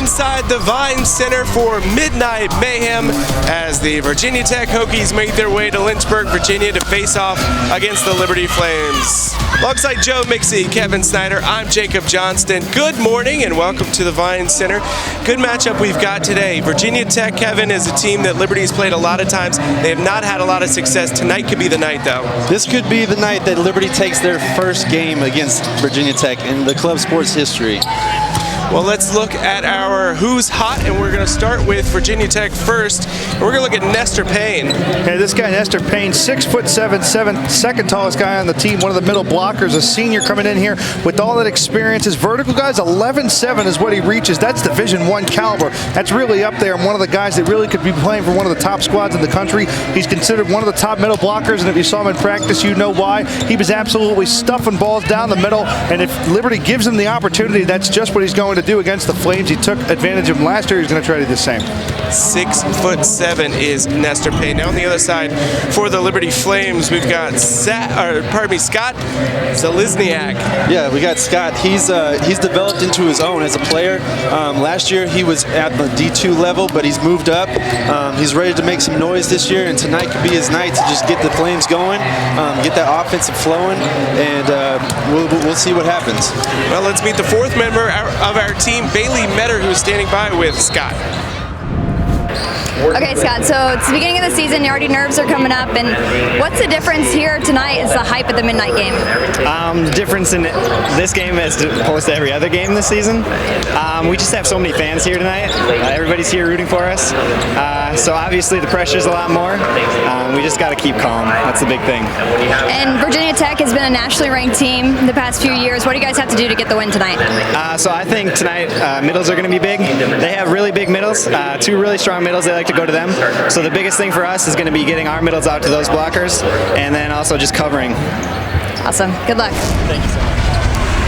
inside the Vine Center for Midnight Mayhem as the Virginia Tech Hokies make their way to Lynchburg, Virginia to face off against the Liberty Flames. Alongside Joe Mixie, Kevin Snyder, I'm Jacob Johnston. Good morning and welcome to the Vine Center. Good matchup we've got today. Virginia Tech, Kevin, is a team that Liberty's played a lot of times. They have not had a lot of success. Tonight could be the night, though. This could be the night that Liberty takes their first game against Virginia Tech in the club sports history. Well, let's look at our Who's Hot, and we're going to start with Virginia Tech first. And we're going to look at Nestor Payne. Hey, this guy, Nestor Payne, 6'7", second tallest guy on the team, one of the middle blockers, a senior coming in here with all that experience. His vertical guys, 11'7" is what he reaches. That's Division I caliber. That's really up there, and one of the guys that really could be playing for one of the top squads in the country. He's considered one of the top middle blockers, and if you saw him in practice, you know why. He was absolutely stuffing balls down the middle, and if Liberty gives him the opportunity, that's just what he's going to do against the Flames. He took advantage of him last year. He's going to try to do the same. 6'7" is Nestor Payne. Now on the other side for the Liberty Flames, we've got Scott Zalizniak. Yeah, we got Scott. He's developed into his own as a player. Last year he was at the D2 level, but he's moved up. He's ready to make some noise this year, and tonight could be his night to just get the Flames going, get that offensive flowing, and we'll see what happens. Well, let's meet the fourth member of our team, Bailey Metter, who is standing by with Scott. Okay, Scott, so it's the beginning of the season, your already nerves are coming up, and what's the difference here tonight is the hype of the midnight game? The difference in this game as opposed to every other game this season, we just have so many fans here tonight. Everybody's here rooting for us, so obviously the pressure's a lot more. We just got to keep calm. That's the big thing. And Virginia Tech has been a nationally ranked team the past few years. What do you guys have to do to get the win tonight? So I think tonight middles are going to be big. They have really big middles, two really strong middles. They like to go to them. So the biggest thing for us is going to be getting our middles out to those blockers, and then also just covering. Awesome. Good luck. Thank you so much.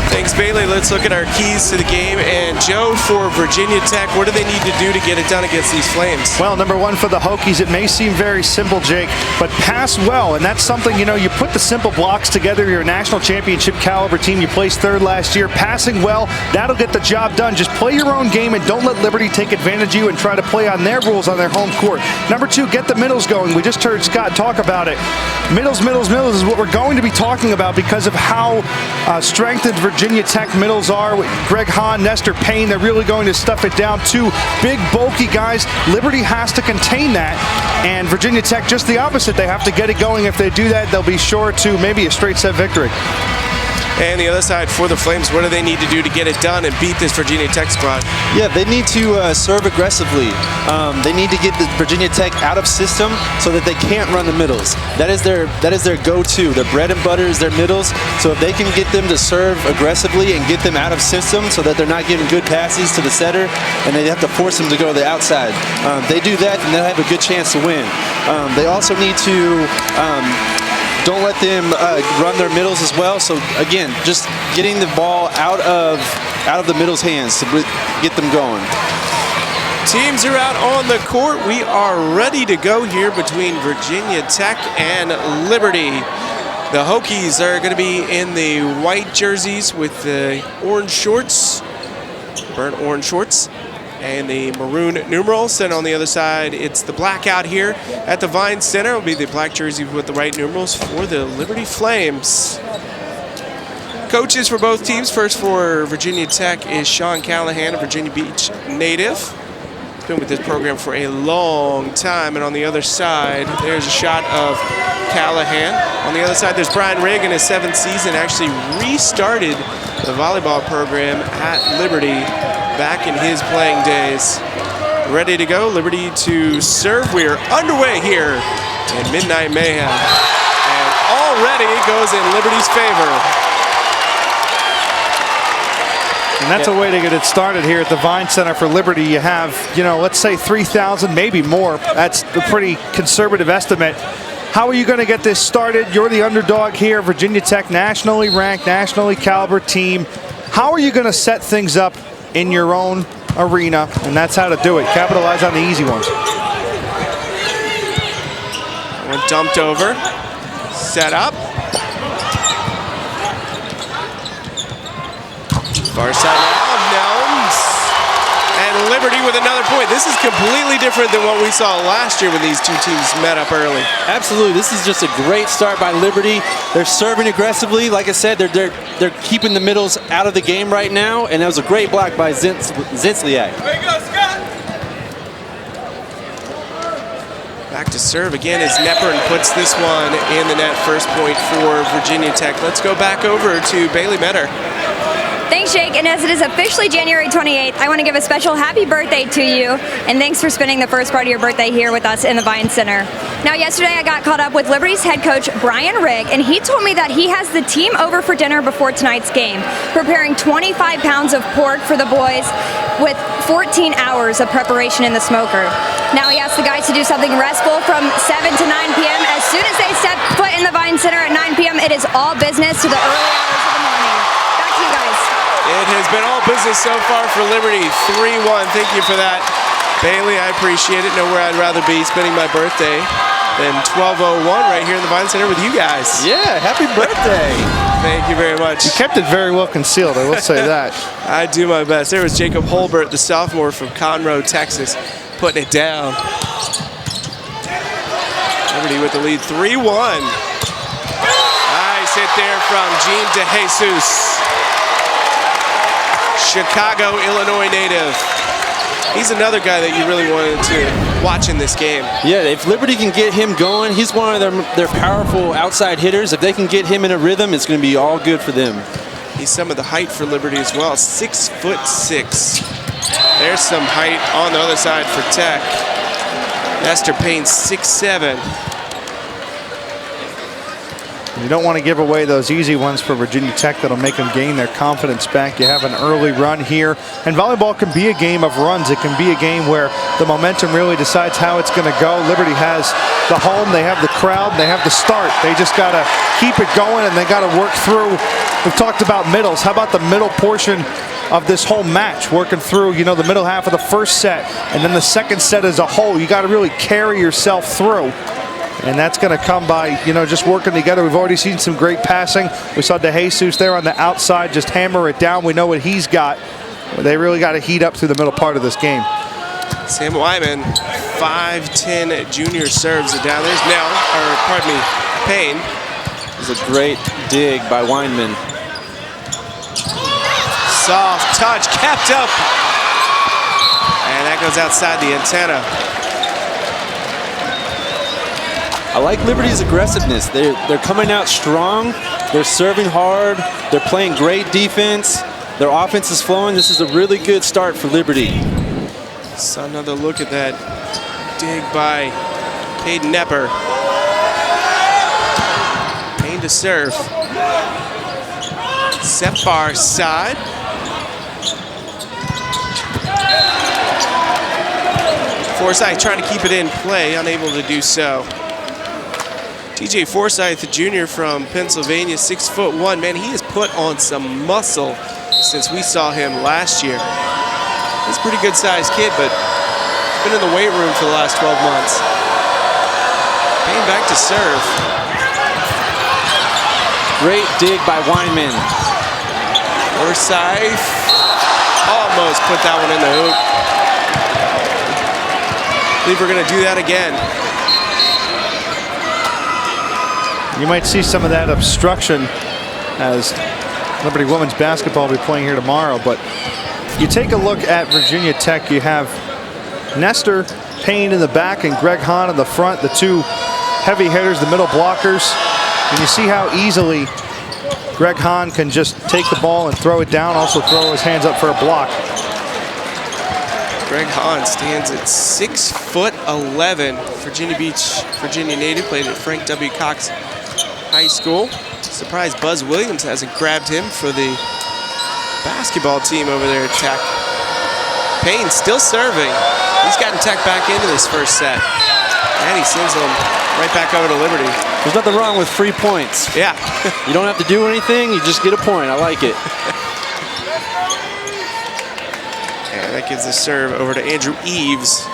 Thanks, Bailey. Let's look at our keys to the game. And Joe, for Virginia Tech, what do they need to do to get it done against these Flames? Well, number one for the Hokies, it may seem very simple, Jake, but pass well, and that's something, you put the simple blocks together. You're a national championship caliber team. You placed third last year. Passing well, that'll get the job done. Just play your own game and don't let Liberty take advantage of you and try to play on their rules on their home court. Number two, get the middles going. We just heard Scott talk about it. Middles is what we're going to be talking about because of how strengthened Virginia Tech middles are. With Greg Hahn, Nestor Payne, they're really going to stuff it down. Two big, bulky guys. Liberty has to contain that, and Virginia Tech just the opposite. They have to get it going. If they do that, they'll be sure to maybe a straight set victory. And the other side for the Flames, what do they need to do to get it done and beat this Virginia Tech squad? Yeah, they need to serve aggressively. They need to get the Virginia Tech out of system so that they can't run the middles. That is their go-to. Their bread and butter is their middles. So if they can get them to serve aggressively and get them out of system so that they're not giving good passes to the setter and they have to force them to go to the outside. They do that and they'll have a good chance to win. They also need to don't let them run their middles as well. So again, just getting the ball out of the middle's hands to get them going. Teams are out on the court. We are ready to go here between Virginia Tech and Liberty. The Hokies are going to be in the white jerseys with the orange shorts, burnt orange shorts, and the maroon numerals. And on the other side, it's the blackout here at the Vine Center. It'll be the black jersey with the white numerals for the Liberty Flames. Coaches for both teams. First for Virginia Tech is Sean Callahan, a Virginia Beach native. He's been with this program for a long time. And on the other side, there's a shot of Callahan. On the other side, there's Brian Rigg in his 7th season. Actually restarted the volleyball program at Liberty back in his playing days. Ready to go, Liberty to serve. We are underway here in Midnight Mayhem. And already goes in Liberty's favor. And that's a way to get it started here at the Vine Center for Liberty. You have, let's say 3,000, maybe more. That's a pretty conservative estimate. How are you going to get this started? You're the underdog here. Virginia Tech, nationally ranked, nationally caliber team. How are you going to set things up in your own arena? And that's how to do it. Capitalize on the easy ones. One dumped over. Set up. Far side now of Nelms. And Liberty with another point. This is completely different than what we saw last year when these two teams met up early. Absolutely, this is just a great start by Liberty. They're serving aggressively. Like I said, they're keeping the middles out of the game right now, and that was a great block by Zinsliak. Back to serve again as Nepern puts this one in the net. First point for Virginia Tech. Let's go back over to Bailey Metter. Thanks, Jake. And as it is officially January 28th, I want to give a special happy birthday to you. And thanks for spending the first part of your birthday here with us in the Vine Center. Now, yesterday I got caught up with Liberty's head coach, Brian Rigg, and he told me that he has the team over for dinner before tonight's game, preparing 25 pounds of pork for the boys with 14 hours of preparation in the smoker. Now he asked the guys to do something restful from 7 to 9 p.m. As soon as they step foot in the Vine Center at 9 p.m., it is all business to the early hours of the morning. Back to you guys. It has been all business so far for Liberty. 3-1. Thank you for that, Bailey. I appreciate it. Know where I'd rather be spending my birthday than 12:01 right here in the Vine Center with you guys. Yeah, happy birthday. Thank you very much. You kept it very well concealed, I will say that. I do my best. There was Jacob Holbert, the sophomore from Conroe, Texas, putting it down. Liberty with the lead, 3-1. Nice hit there from Gene DeJesus. Chicago, Illinois native. He's another guy that you really wanted to watch in this game. Yeah, if Liberty can get him going, he's one of their powerful outside hitters. If they can get him in a rhythm, it's going to be all good for them. He's some of the height for Liberty as well, 6'6". There's some height on the other side for Tech. Nestor Payne, 6'7". You don't want to give away those easy ones for Virginia Tech that'll make them gain their confidence back. You have an early run here. And volleyball can be a game of runs. It can be a game where the momentum really decides how it's going to go. Liberty has the home, they have the crowd, they have the start. They just got to keep it going and they got to work through. We've talked about middles. How about the middle portion of this whole match, working through, you know, the middle half of the first set and then the second set as a whole. You got to really carry yourself through. And that's going to come by, you know, just working together. We've already seen some great passing. We saw DeJesus there on the outside just hammer it down. We know what he's got. They really got to heat up through the middle part of this game. Sam Wyman, 5'10" junior, serves it down. There's Nell, or pardon me, Payne. It was a great dig by Weinman. Soft touch, kept up. And that goes outside the antenna. I like Liberty's aggressiveness. They're coming out strong. They're serving hard. They're playing great defense. Their offense is flowing. This is a really good start for Liberty. So another look at that dig by Caden Nepper. Payne to serve. Set far side. Forsyth trying to keep it in play, unable to do so. TJ Forsyth, the junior from Pennsylvania, 6'1". Man, he has put on some muscle since we saw him last year. He's a pretty good sized kid, but he's been in the weight room for the last 12 months. Payne back to serve. Great dig by Weinman. Forsyth almost put that one in the hoop. I believe we're going to do that again. You might see some of that obstruction as Liberty women's basketball will be playing here tomorrow. But you take a look at Virginia Tech. You have Nestor Payne in the back and Greg Hahn in the front, the two heavy hitters, the middle blockers. And you see how easily Greg Hahn can just take the ball and throw it down, also throw his hands up for a block. Greg Hahn stands at 6'11". Virginia Beach, Virginia native, played at Frank W. Cox High School. Surprised Buzz Williams hasn't grabbed him for the basketball team over there at Tech. Payne still serving. He's gotten Tech back into this first set. And he sends them right back over to Liberty. There's nothing wrong with free points. Yeah. You don't have to do anything, you just get a point. I like it. And that gives the serve over to Andrew Eves.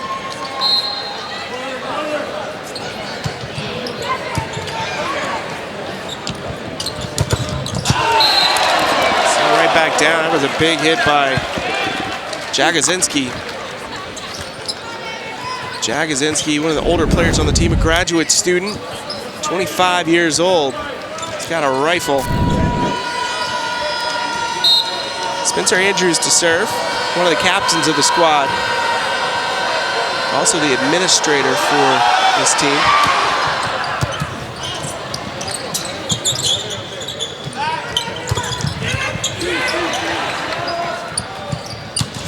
So right back down. That was a big hit by Jagosinski. Jagosinski, one of the older players on the team, a graduate student, 25 years old. He's got a rifle. Spencer Andrews to serve, one of the captains of the squad. Also the administrator for this team.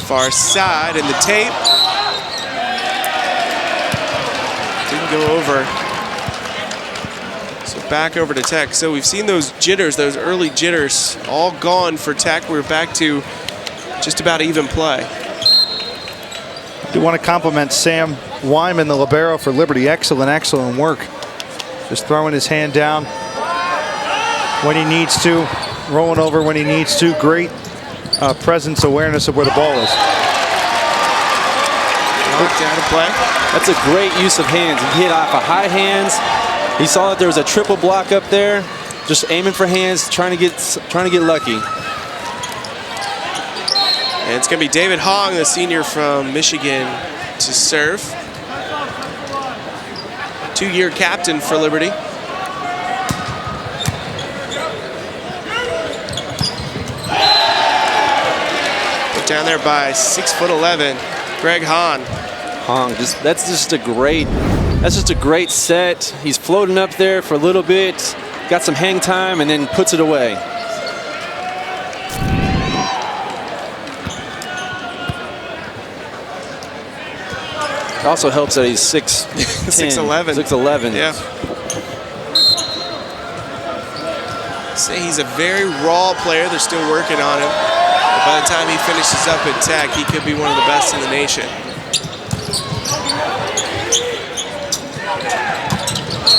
Far side in the tape. Didn't go over. So back over to Tech. So we've seen those jitters, those early jitters, all gone for Tech. We're back to just about even play. I do want to compliment Sam Wyman, the libero for Liberty. Excellent work. Just throwing his hand down when he needs to, rolling over when he needs to. Great presence, awareness of where the ball is. Knocked out of play. That's a great use of hands. He hit off of high hands. He saw that there was a triple block up there. Just aiming for hands, trying to get lucky. And it's going to be David Hong, the senior from Michigan, to serve. Two-year captain for Liberty. Put down there by 6'11", Greg Hahn. Hong, that's just a great set. He's floating up there for a little bit, got some hang time, and then puts it away. It also helps that he's 6'11". 6'11". Yeah. Say he's a very raw player. They're still working on him. But by the time he finishes up at Tech, he could be one of the best in the nation.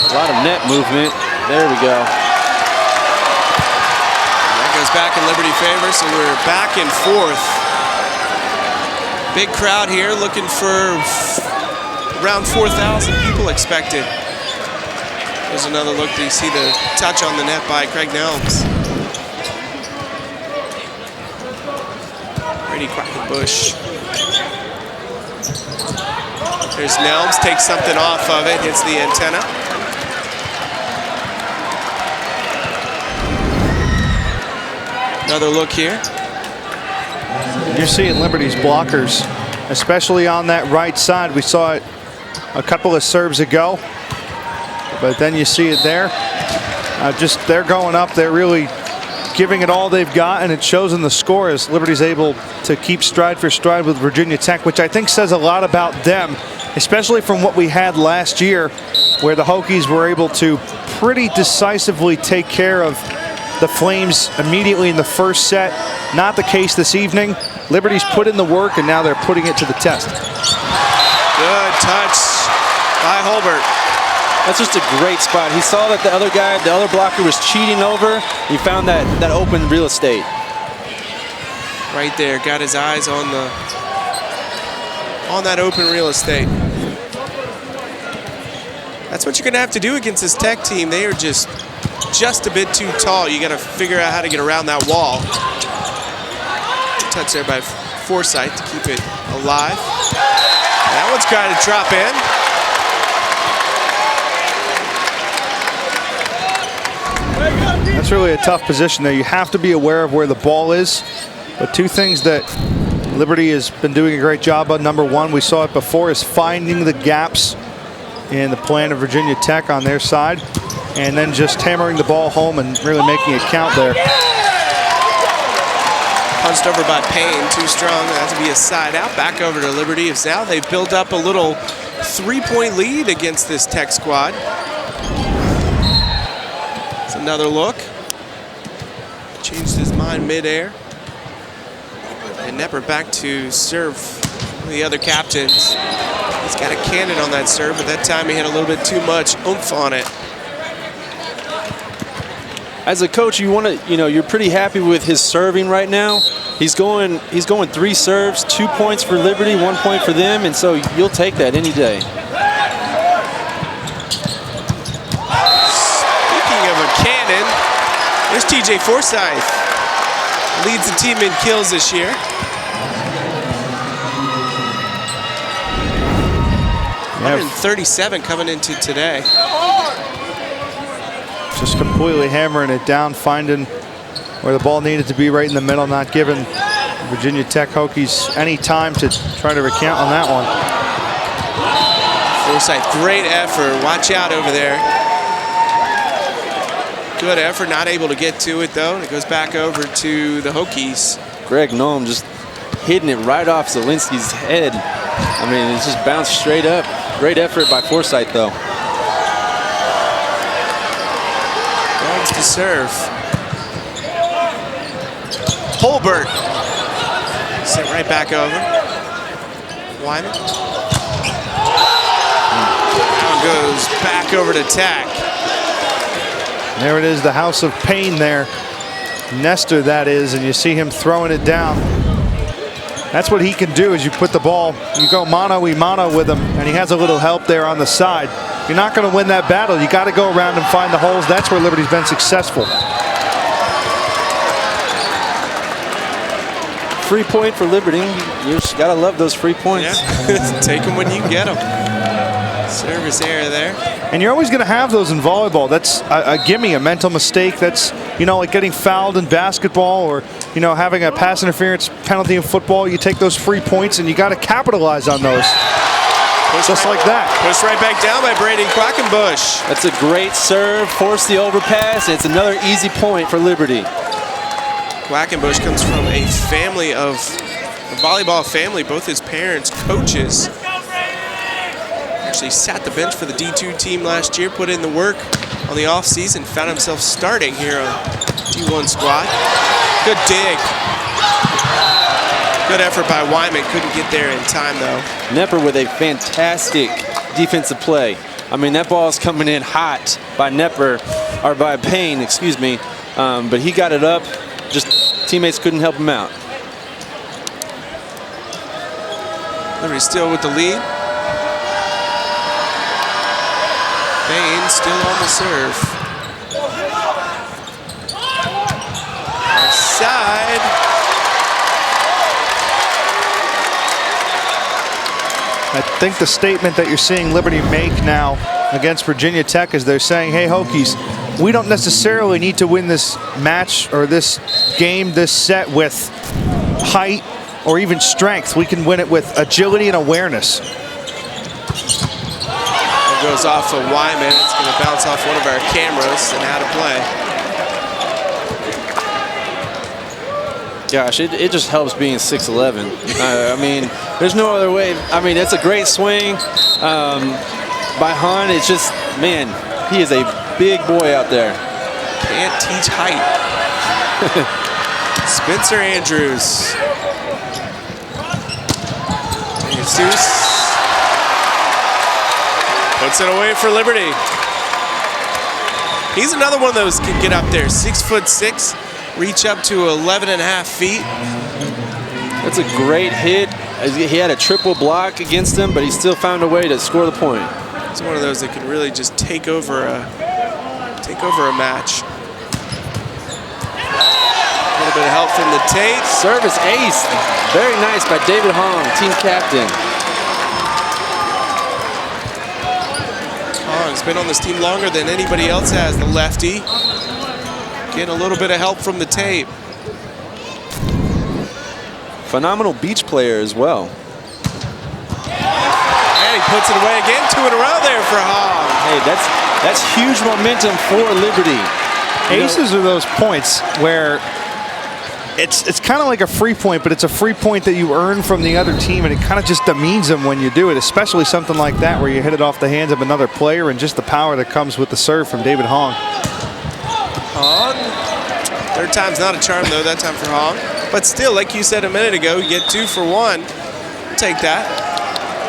A lot of net movement. There we go. That goes back in Liberty favor, so we're back and forth. Big crowd here looking for around 4,000 people expected. There's another look. Do you see the touch on the net by Craig Nelms? Brady Quackenbush. There's Nelms, takes something off of it, hits the antenna. Another look here. You're seeing Liberty's blockers, especially on that right side. We saw it a couple of serves ago, but then you see it there. They're going up. They're really giving it all they've got, and it shows in the score as Liberty's able to keep stride for stride with Virginia Tech, which I think says a lot about them, especially from what we had last year, where the Hokies were able to pretty decisively take care of the Flames immediately in the first set. Not the case this evening. Liberty's put in the work, and now they're putting it to the test. Good touch by Holbert. That's just a great spot. He saw that the other blocker was cheating over. He found that open real estate. Right there, got his eyes on that open real estate. That's what you're gonna have to do against this Tech team. They are just a bit too tall. You gotta figure out how to get around that wall. Touch there by Forsythe to keep it alive. That one's got to drop in. That's really a tough position there. You have to be aware of where the ball is. But two things that Liberty has been doing a great job of. Number one, we saw it before, is finding the gaps in the plan of Virginia Tech on their side, and then just hammering the ball home and really making it count there. Punched over by Payne, too strong. That to be a side out. Back over to Liberty. It's now they've built up a little 3-point lead against this Tech squad. It's another look. Changed his mind midair. And Knepper back to serve the other captains. He's got a cannon on that serve, but that time he had a little bit too much oomph on it. As a coach, you're pretty happy with his serving right now. He's going 3 serves, 2 points for Liberty, 1 point for them, and so you'll take that any day. Speaking of a cannon, there's TJ Forsythe. Leads the team in kills this year. 137 coming into today. Just completely hammering it down, finding where the ball needed to be right in the middle, not giving Virginia Tech Hokies any time to try to recount on that one. Forsythe, great effort. Watch out over there. Good effort, not able to get to it though. It goes back over to the Hokies. Greg Noem just hitting it right off Zielinski's head. I mean, it just bounced straight up. Great effort by Forsythe though. Dogs to serve. Holbert. Sent right back over. Wyman. Now goes back over to Tech. There it is, the house of pain there. Nestor, that is, and you see him throwing it down. That's what he can do, is you put the ball, you go mano-a-mano with him, and he has a little help there on the side. You're not going to win that battle. You got to go around and find the holes. That's where Liberty's been successful. Free point for Liberty. You just got to love those free points. Yeah. Take them when you can get them. Service error there. And you're always going to have those in volleyball. That's a gimme, a mental mistake. That's, you know, like getting fouled in basketball, or, you know, having a pass interference penalty in football. You take those free points and you got to capitalize on those. Just like that. Pushed right back down by Brady Quackenbush. That's a great serve. Force the overpass. It's another easy point for Liberty. Quackenbush comes from a family of a volleyball family. Both his parents coaches. Actually sat the bench for the D2 team last year, put in the work on the off season, found himself starting here on D1 squad. Good dig. Good effort by Wyman. Couldn't get there in time though. Nepper with a fantastic defensive play. I mean, that ball is coming in hot by Nepper, or by Payne, excuse me. But he got it up. Just teammates couldn't help him out. Liberty still with the lead. Payne still on the serve. Right side. I think the statement that you're seeing Liberty make now against Virginia Tech is they're saying, hey, Hokies, we don't necessarily need to win this match or this game, this set with height or even strength. We can win it with agility and awareness. It goes off of Wyman. It's going to bounce off one of our cameras and out of play. Gosh, it just helps being 6'11". I mean, there's no other way. I mean, it's a great swing by Hahn. It's just, man, he is a big boy out there. Can't teach height. Spencer Andrews. Jesus. Puts it away for Liberty. He's another one of those can get up there. 6'6", reach up to 11.5 feet. That's a great hit. He had a triple block against him, but he still found a way to score the point. He's one of those that can really just take over a match. A little bit of help from the Tate. Service ace. Very nice by David Hong, team captain. Hong's been on this team longer than anybody else has, the lefty. Getting a little bit of help from the Tate. Phenomenal beach player as well. And he puts it away again. 2 in a row there for Hong. Hey, that's huge momentum for Liberty. Aces are those points where it's kind of like a free point, but it's a free point that you earn from the other team, and it kind of just demeans them when you do it, especially something like that where you hit it off the hands of another player, and just the power that comes with the serve from David Hong. Hong. Third time's not a charm, though, that time for Hong. But still, like you said a minute ago, you get 2 for 1. Take that.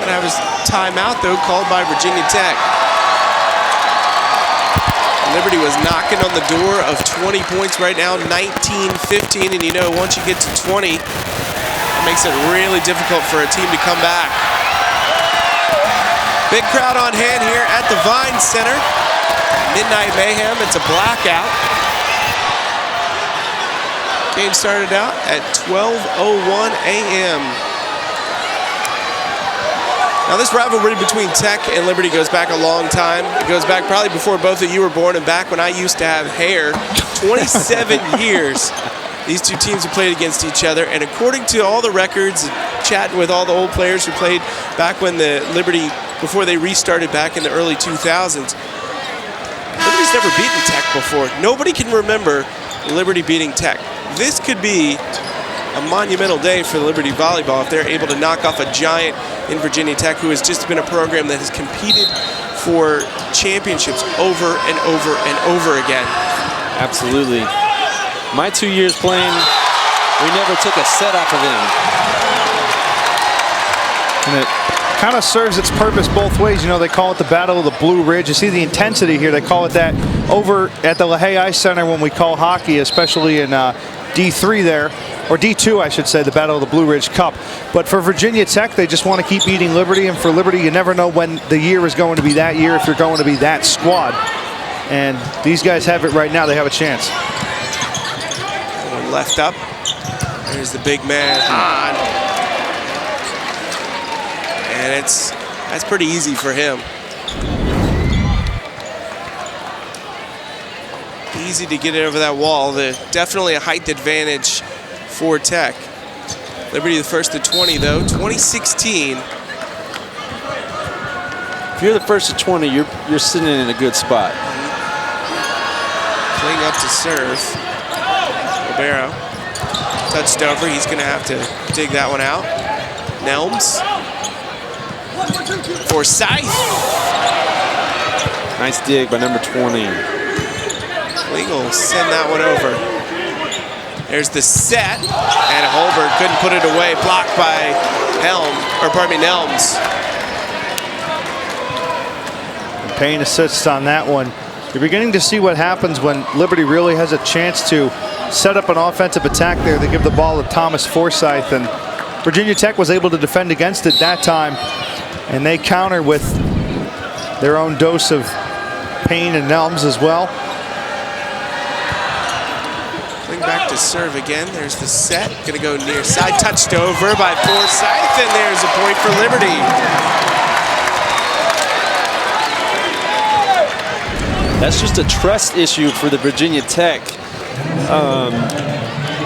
Gonna have his timeout, though, called by Virginia Tech. Liberty was knocking on the door of 20 points right now, 19-15, and you know, once you get to 20, it makes it really difficult for a team to come back. Big crowd on hand here at the Vine Center. Midnight Mayhem, it's a blackout. Game started out at 12:01 a.m. Now this rivalry between Tech and Liberty goes back a long time. It goes back probably before both of you were born and back when I used to have hair. 27 years these two teams have played against each other, and according to all the records, chatting with all the old players who played back when the Liberty, before they restarted back in the early 2000s, Liberty's never beaten Tech before. Nobody can remember Liberty beating Tech. This could be a monumental day for Liberty volleyball if they're able to knock off a giant in Virginia Tech, who has just been a program that has competed for championships over and over and over again. Absolutely. My 2 years playing, we never took a set off of them. And it kind of serves its purpose both ways. You know, they call it the Battle of the Blue Ridge. You see the intensity here. They call it that over at the LaHaye Ice Center when we call hockey, especially in D3 there, or D2, I should say, the Battle of the Blue Ridge Cup. But for Virginia Tech, they just want to keep beating Liberty. And for Liberty, you never know when the year is going to be that year, if you're going to be that squad. And these guys have it right now. They have a chance. One left up. There's the big man, Hahn. And that's pretty easy for him. Easy to get it over that wall. Definitely a height advantage for Tech. Liberty the first to 20 though, 2016. If you're the first to 20, you're sitting in a good spot. Playing up to serve. Ribeiro touched over. He's going to have to dig that one out. Nelms. Forsyth. Nice dig by number 20. Legal send that one over. There's the set, and Holberg couldn't put it away. Blocked by Nelms. Payne assists on that one. You're beginning to see what happens when Liberty really has a chance to set up an offensive attack there. They give the ball to Thomas Forsyth, and Virginia Tech was able to defend against it that time, and they counter with their own dose of Payne and Nelms as well. Playing back to serve again. There's the set. Gonna go near side. Touched over by Forsyth, and there's a point for Liberty. That's just a trust issue for the Virginia Tech.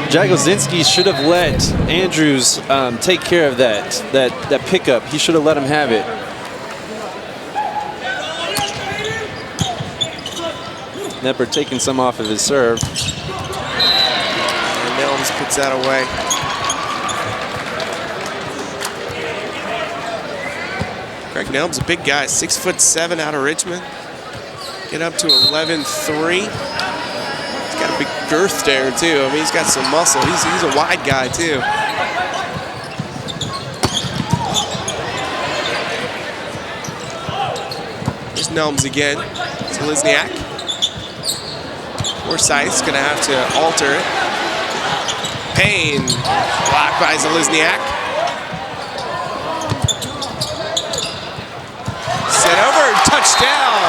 Jagosinski should have let Andrews take care of that pickup. He should have let him have it. Knepper taking some off of his serve. And Nelms puts that away. Greg Nelms, a big guy, 6'7" out of Richmond. Get up to 11'3". He's got a big girth there too. I mean, he's got some muscle. He's a wide guy too. Here's Nelms again. Zelizniak. Forsyth's gonna have to alter it. Payne, blocked by Zelizniak. Set over, touchdown.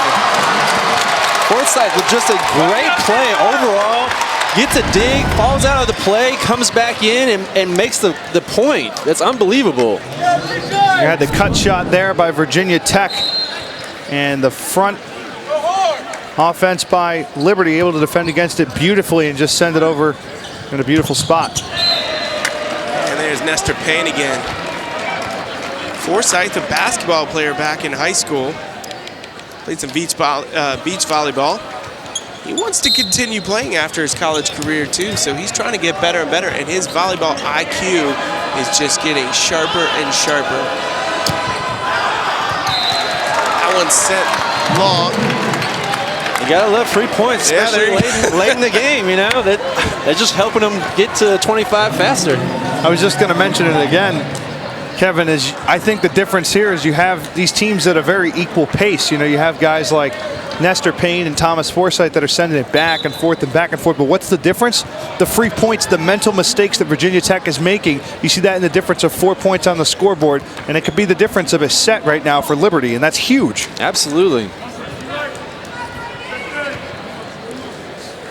Forsyth with just a great play overall. Gets a dig, falls out of the play, comes back in and makes the point. That's unbelievable. You had the cut shot there by Virginia Tech, and the front offense by Liberty able to defend against it beautifully and just send it over in a beautiful spot. And there's Nestor Payne again. Forsyth, a basketball player back in high school. Played some beach volleyball. He wants to continue playing after his college career too, so he's trying to get better and better, and his volleyball IQ is just getting sharper and sharper. That one's sent long. You gotta love free points, especially late in the game, you know. They're just helping them get to 25 faster. I was just gonna mention it again, Kevin, is I think the difference here is you have these teams at a very equal pace. You know, you have guys like Nestor Payne and Thomas Forsyth that are sending it back and forth. But what's the difference? The free points, the mental mistakes that Virginia Tech is making. You see that in the difference of 4 points on the scoreboard, and it could be the difference of a set right now for Liberty, and that's huge. Absolutely.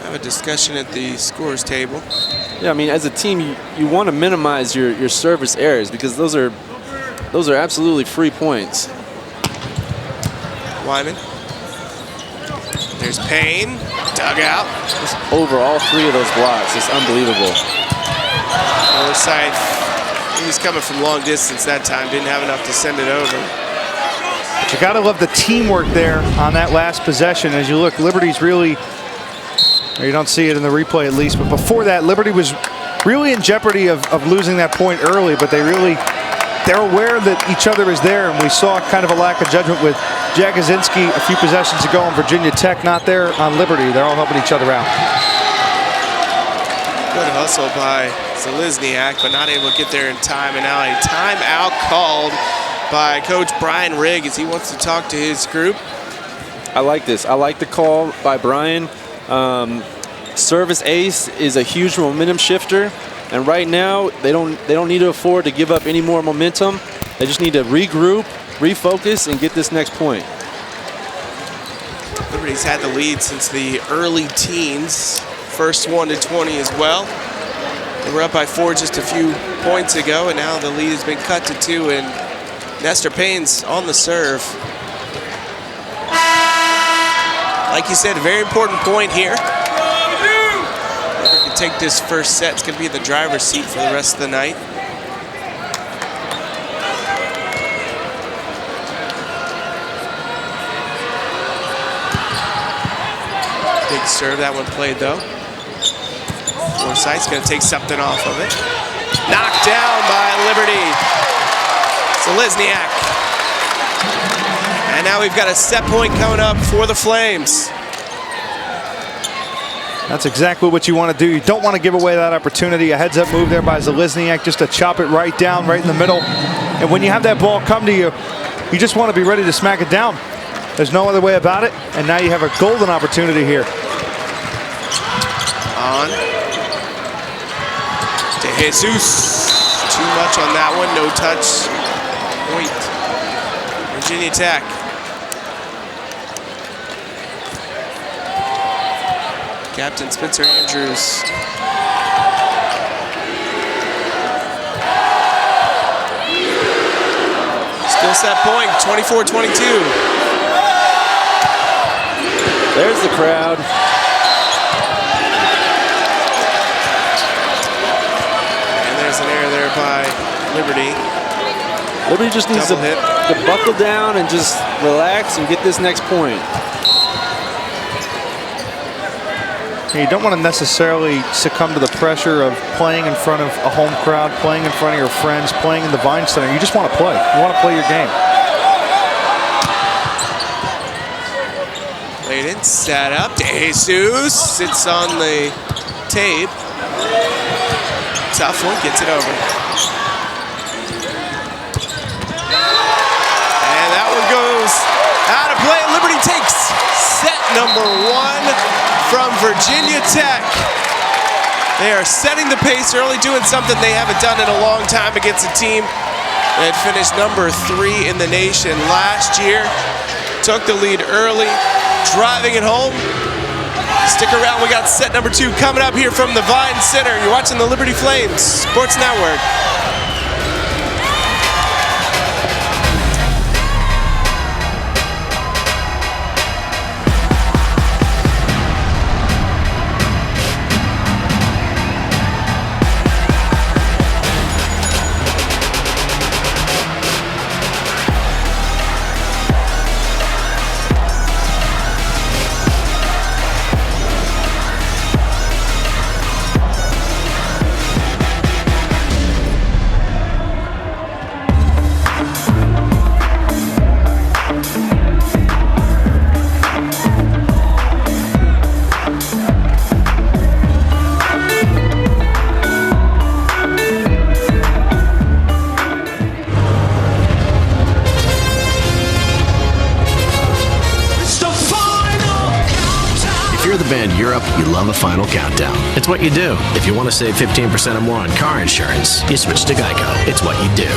Have a discussion at the scores table. Yeah, I mean, as a team, you want to minimize your service errors because those are Those are absolutely free points. Wyman. There's Payne. Dug out. Just over all 3 of those blocks. It's unbelievable. Forsythe, he was coming from long distance that time. Didn't have enough to send it over. But you got to love the teamwork there on that last possession. As you look, Liberty's really, or you don't see it in the replay at least, but before that, Liberty was really in jeopardy of losing that point early, but they're aware that each other is there, and we saw kind of a lack of judgment with Jagosinski a few possessions ago, and Virginia Tech not there on Liberty. They're all helping each other out. Good hustle by Zalesniak, but not able to get there in time, and now a timeout called by Coach Brian Rigg as he wants to talk to his group. I like this. I like the call by Brian. Service ace is a huge momentum shifter, and right now they don't need to afford to give up any more momentum. They just need to regroup, refocus, and get this next point. Liberty's had the lead since the early teens, first 1 to 20 as well. They were up by 4 just a few points ago, and now the lead has been cut to 2, and Nestor Payne's on the serve. Like you said, a very important point here. Whoever can take this first set is going to be in the driver's seat for the rest of the night. Big serve, that one played though. Forsythe's going to take something off of it. Knocked down by Liberty. Zalesniak. And now we've got a set point coming up for the Flames. That's exactly what you want to do. You don't want to give away that opportunity. A heads-up move there by Zalesniak just to chop it right down, right in the middle. And when you have that ball come to you, you just want to be ready to smack it down. There's no other way about it. And now you have a golden opportunity here. On to Jesus. Too much on that one. No touch. Point. Virginia Tech. Captain Spencer Andrews. Still set point, 24-22. There's the crowd. And there's an error there by Liberty. Liberty just needs to buckle down and just relax and get this next point. You don't want to necessarily succumb to the pressure of playing in front of a home crowd, playing in front of your friends, playing in the Vine Center. You just want to play. You want to play your game. Played in, set up. Jesus sits on the tape. Tough one, gets it over. And that one goes out of play. Liberty takes set number 1 from Virginia Tech. They are setting the pace early, doing something they haven't done in a long time against a team that finished number 3 in the nation last year. Took the lead early, driving it home. Stick around, we got set number 2 coming up here from the Vine Center. You're watching the Liberty Flames Sports Network. You love a final countdown. It's what you do. If you want to save 15% or more on car insurance, you switch to Geico. It's what you do.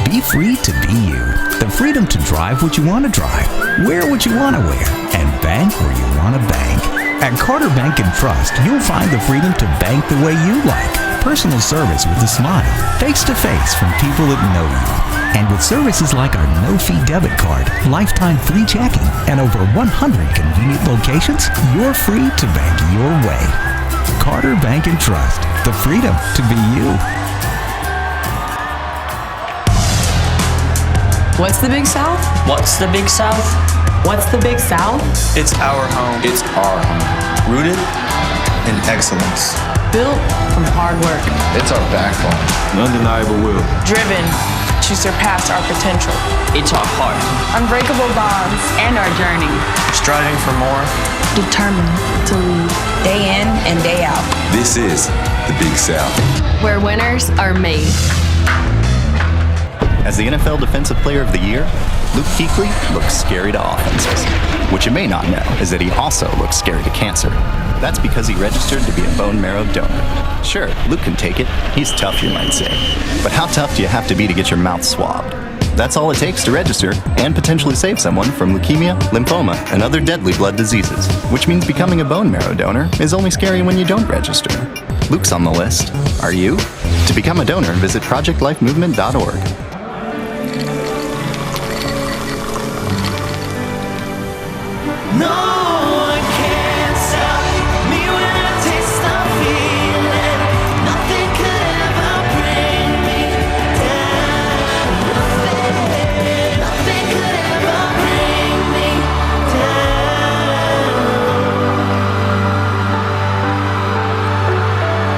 Be free to be you. The freedom to drive what you want to drive, wear what you want to wear, and bank where you want to bank. At Carter Bank and Trust, you'll find the freedom to bank the way you like. personal service with a smile, face-to-face from people that know you. And with services like our no-fee debit card, lifetime free checking, and over 100 convenient locations, you're free to bank your way. Carter Bank and Trust, the freedom to be you. What's the Big South? What's the Big South? What's the Big South? It's our home. It's our home. Rooted in excellence. Built from hard work. It's our backbone. An undeniable will. Driven to surpass our potential. It's our heart. Unbreakable bonds and our journey. Striving for more. Determined to lead. Day in and day out. This is the Big South. Where winners are made. As the NFL Defensive Player of the Year, Luke Kuechly looks scary to offenses. What you may not know is that he also looks scary to cancer. That's because he registered to be a bone marrow donor. Sure, Luke can take it. He's tough, you might say. But how tough do you have to be to get your mouth swabbed? That's all it takes to register and potentially save someone from leukemia, lymphoma, and other deadly blood diseases. Which means becoming a bone marrow donor is only scary when you don't register. Luke's on the list. Are you? To become a donor, visit ProjectLifeMovement.org. No one can stop me when I taste the feeling. Nothing could ever bring me down. Nothing could ever bring me down.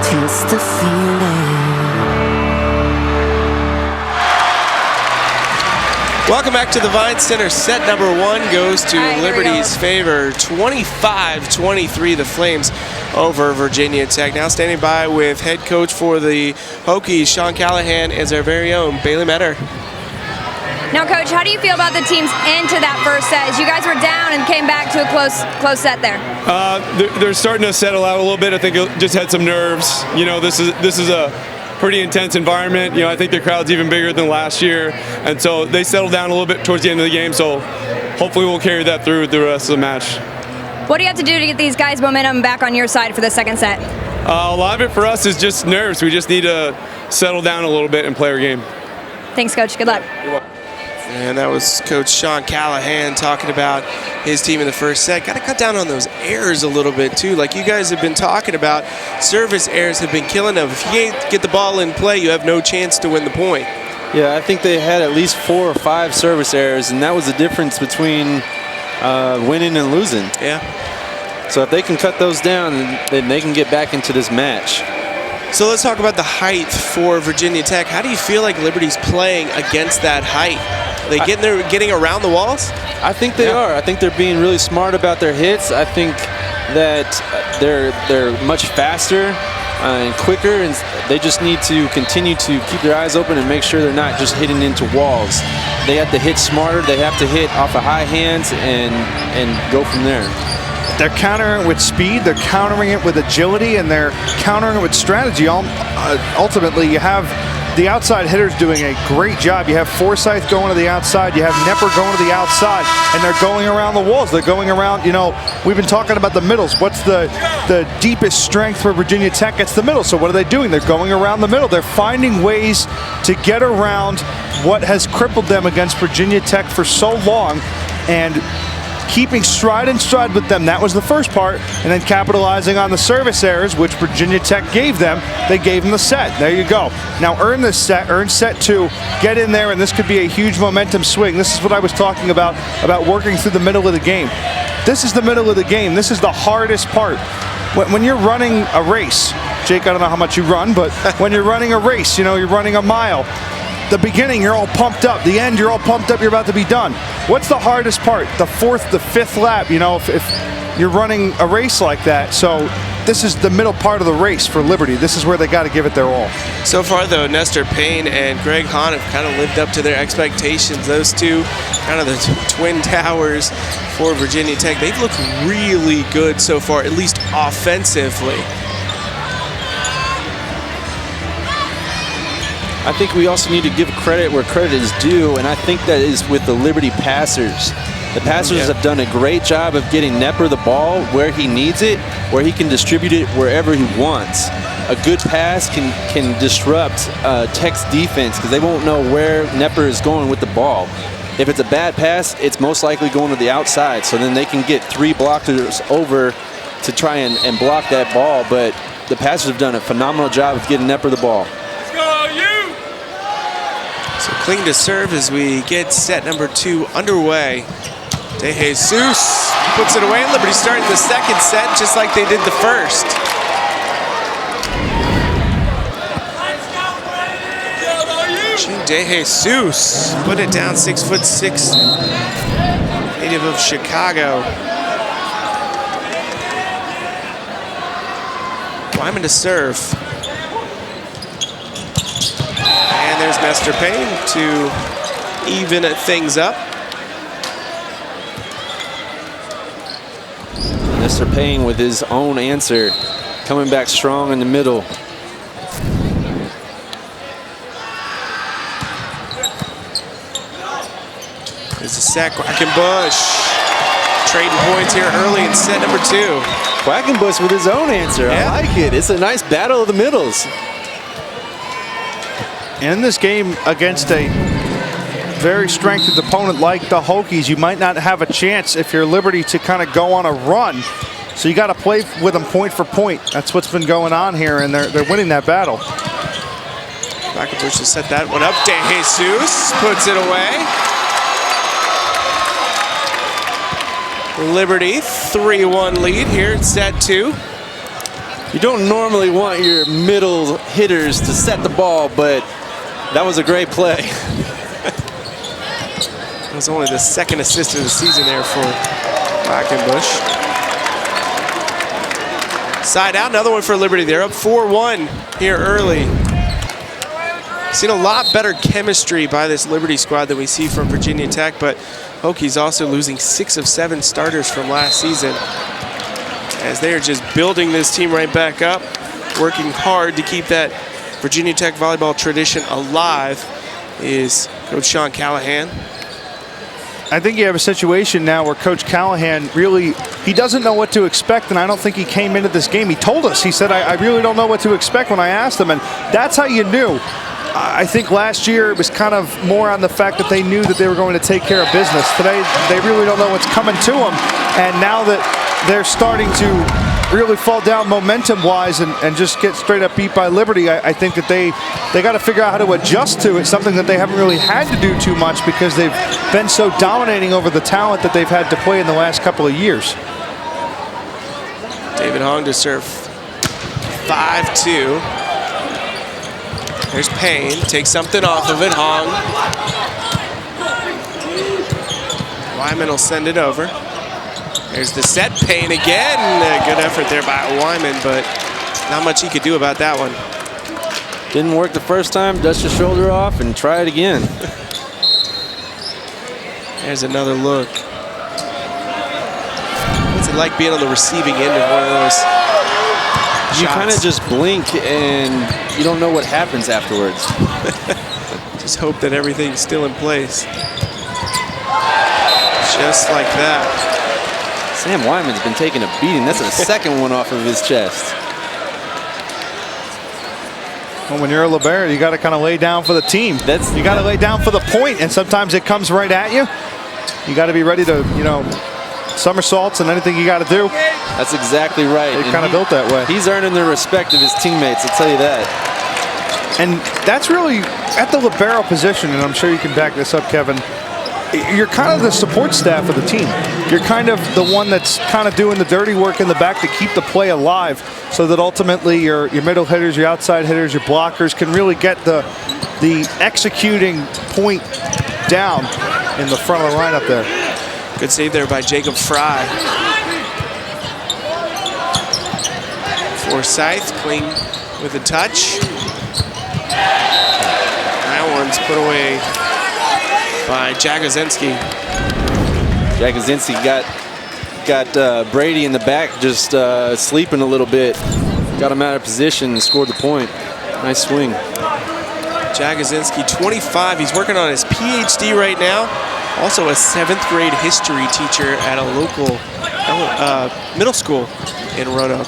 Taste the feeling. Welcome back to the Vine Center. Set number one goes to Liberty's favor, 25-23, the Flames over Virginia Tech. Now standing by with head coach for the Hokies, Sean Callahan, is our very own Bailey Metter. Now, Coach, how do you feel about the team's end to that first set? As you guys were down and came back to a close set there. They're starting to settle out a little bit. I think it just had some nerves. You know, this is a pretty intense environment. You know, I think the crowd's even bigger than last year, and so they settled down a little bit towards the end of the game. So hopefully we'll carry that through the rest of the match. What do you have to do to get these guys' momentum back on your side for the second set? A lot of it for us is just nerves. We just need to settle down a little bit and play our game. Thanks, Coach. Good luck. You're welcome. And that was Coach Sean Callahan talking about his team in the first set. Got to cut down on those errors a little bit, too. Like you guys have been talking about, service errors have been killing them. If you can't get the ball in play, you have no chance to win the point. Yeah, I think they had at least 4 or 5 service errors, and that was the difference between winning and losing. Yeah. So if they can cut those down, then they can get back into this match. So let's talk about the height for Virginia Tech. How do you feel like Liberty's playing against that height? Are they getting around the walls? I think they are. I think they're being really smart about their hits. I think that they're much faster and quicker, and they just need to continue to keep their eyes open and make sure they're not just hitting into walls. They have to hit smarter. They have to hit off of high hands and go from there. They're countering it with speed, they're countering it with agility, and they're countering it with strategy. Ultimately, you have the outside hitters doing a great job. You have Forsyth going to the outside, you have Knepper going to the outside, and they're going around the walls. They're going around, you know, we've been talking about the middles. What's the deepest strength for Virginia Tech? It's the middle. So what are they doing? They're going around the middle. They're finding ways to get around what has crippled them against Virginia Tech for so long, and keeping stride and stride with them. That was the first part, and then capitalizing on the service errors, which Virginia Tech gave them. They gave them the set. There you go. Now earn this set, earn set 2, get in there, and this could be a huge momentum swing. This is what I was talking about working through the middle of the game. This is the middle of the game. This is the hardest part. When you're running a race, Jake, I don't know how much you run, but when you're running a race, you know, you're running a mile. The beginning, you're all pumped up. The end, you're all pumped up. You're about to be done. What's the hardest part? The 4th, the 5th lap, you know, if you're running a race like that. So this is the middle part of the race for Liberty. This is where they got to give it their all. So far, though, Nestor Payne and Greg Hahn have kind of lived up to their expectations. Those two, kind of the twin towers for Virginia Tech. They've looked really good so far, at least offensively. I think we also need to give credit where credit is due, and I think that is with the Liberty passers. The passers have done a great job of getting Knepper the ball where he needs it, where he can distribute it wherever he wants. a good pass can disrupt Tech's defense because they won't know where Knepper is going with the ball. If it's a bad pass, it's most likely going to the outside, so then they can get 3 blockers over to try and block that ball, but the passers have done a phenomenal job of getting Knepper the ball. So clean to serve as we get set number 2 underway. De Jesus puts it away. Liberty starting the second set just like they did the first. De Jesus put it down, 6'6", native of Chicago. Wyman to serve. And there's Nestor Payne to even things up. Nestor Payne with his own answer, coming back strong in the middle. There's a set, Quackenbush. Trading points here early in set number 2. Quackenbush with his own answer. Yeah. I like it. It's a nice battle of the middles. In this game against a very strengthened opponent like the Hokies, you might not have a chance if you're Liberty to kind of go on a run. So you got to play with them point for point. That's what's been going on here, and they're winning that battle. Quackenbush has set that one up. De Jesus puts it away. Liberty 3-1 lead here in set 2. You don't normally want your middle hitters to set the ball, but that was a great play. It was only the second assist of the season there for Quackenbush. Side out, another one for Liberty. They're up 4-1 here early. Seen a lot better chemistry by this Liberty squad than we see from Virginia Tech, but Hokies also losing 6 of 7 starters from last season, as they are just building this team right back up, working hard to keep that Virginia Tech volleyball tradition alive is Coach Sean Callahan. I think you have a situation now where Coach Callahan really, he doesn't know what to expect, and I don't think he came into this game. He told us, he said, I really don't know what to expect when I asked him, and that's how you knew. I think last year it was kind of more on the fact that they knew that they were going to take care of business. Today, they really don't know what's coming to them, and now that they're starting to really fall down momentum-wise and just get straight up beat by Liberty, I think that they got to figure out how to adjust to it, something that they haven't really had to do too much because they've been so dominating over the talent that they've had to play in the last couple of years. David Hong to serve 5-2. There's Payne, takes something off of it, Hong. Wyman will send it over. There's the set, Payne again. Good effort there by Wyman, but not much he could do about that one. Didn't work the first time, dust your shoulder off and try it again. There's another look. What's it like being on the receiving end of one of those shots? You kind of just blink and you don't know what happens afterwards. Just hope that everything's still in place. Just like that. Sam Wyman's been taking a beating. That's the second one off of his chest. Well, when you're a libero, you got to kind of lay down for the team. You got to lay down for the point, and sometimes it comes right at you. You got to be ready to, somersaults and anything you got to do. That's exactly right. They're kind of built that way. He's earning the respect of his teammates, I'll tell you that. And that's really at the libero position, and I'm sure you can back this up, Kevin. You're kind of the support staff of the team. You're kind of the one that's kind of doing the dirty work in the back to keep the play alive, so that ultimately your middle hitters, your outside hitters, your blockers can really get the executing point down in the front of the lineup there. Good save there by Jacob Fry. Forsyth clean with a touch. That one's put away by Jagosinski. Jagosinski got Brady in the back just sleeping a little bit. Got him out of position and scored the point. Nice swing. Jagosinski, 25. He's working on his PhD right now. Also a 7th grade history teacher at a local middle school in Roanoke.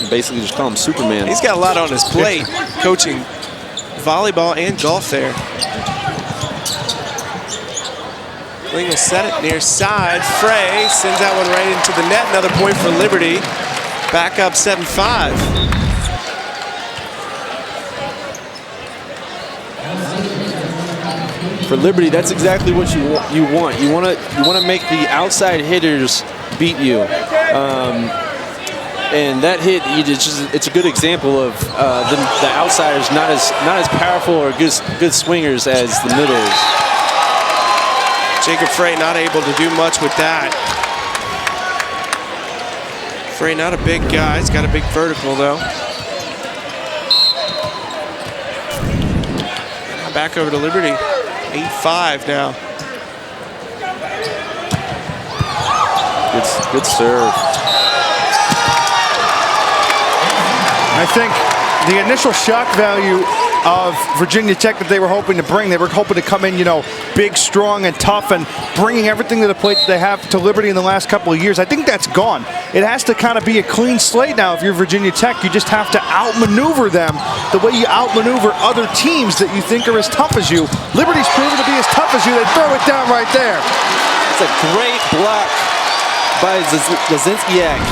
basically just call him Superman. He's got a lot on his plate, coaching volleyball and golf there. Ling will set it near side. Frey sends that one right into the net. Another point for Liberty. Back up 7-5. For Liberty, that's exactly what you want. You want to make the outside hitters beat you. And that hit, it's a good example of the outsiders not as powerful or good swingers as the middles. Jacob Frey not able to do much with that. Frey not a big guy. He's got a big vertical though. Back over to Liberty. 8-5 now. Good serve. I think the initial shock value of Virginia Tech that they were hoping to bring, they were hoping to come in, big, strong, and tough, and bringing everything to the plate that they have to Liberty in the last couple of years. I think that's gone. It has to kind of be a clean slate now. If you're Virginia Tech, you just have to outmaneuver them the way you outmaneuver other teams that you think are as tough as you. Liberty's proven to be as tough as you. They throw it down right there. It's a great block by Zazynskiak.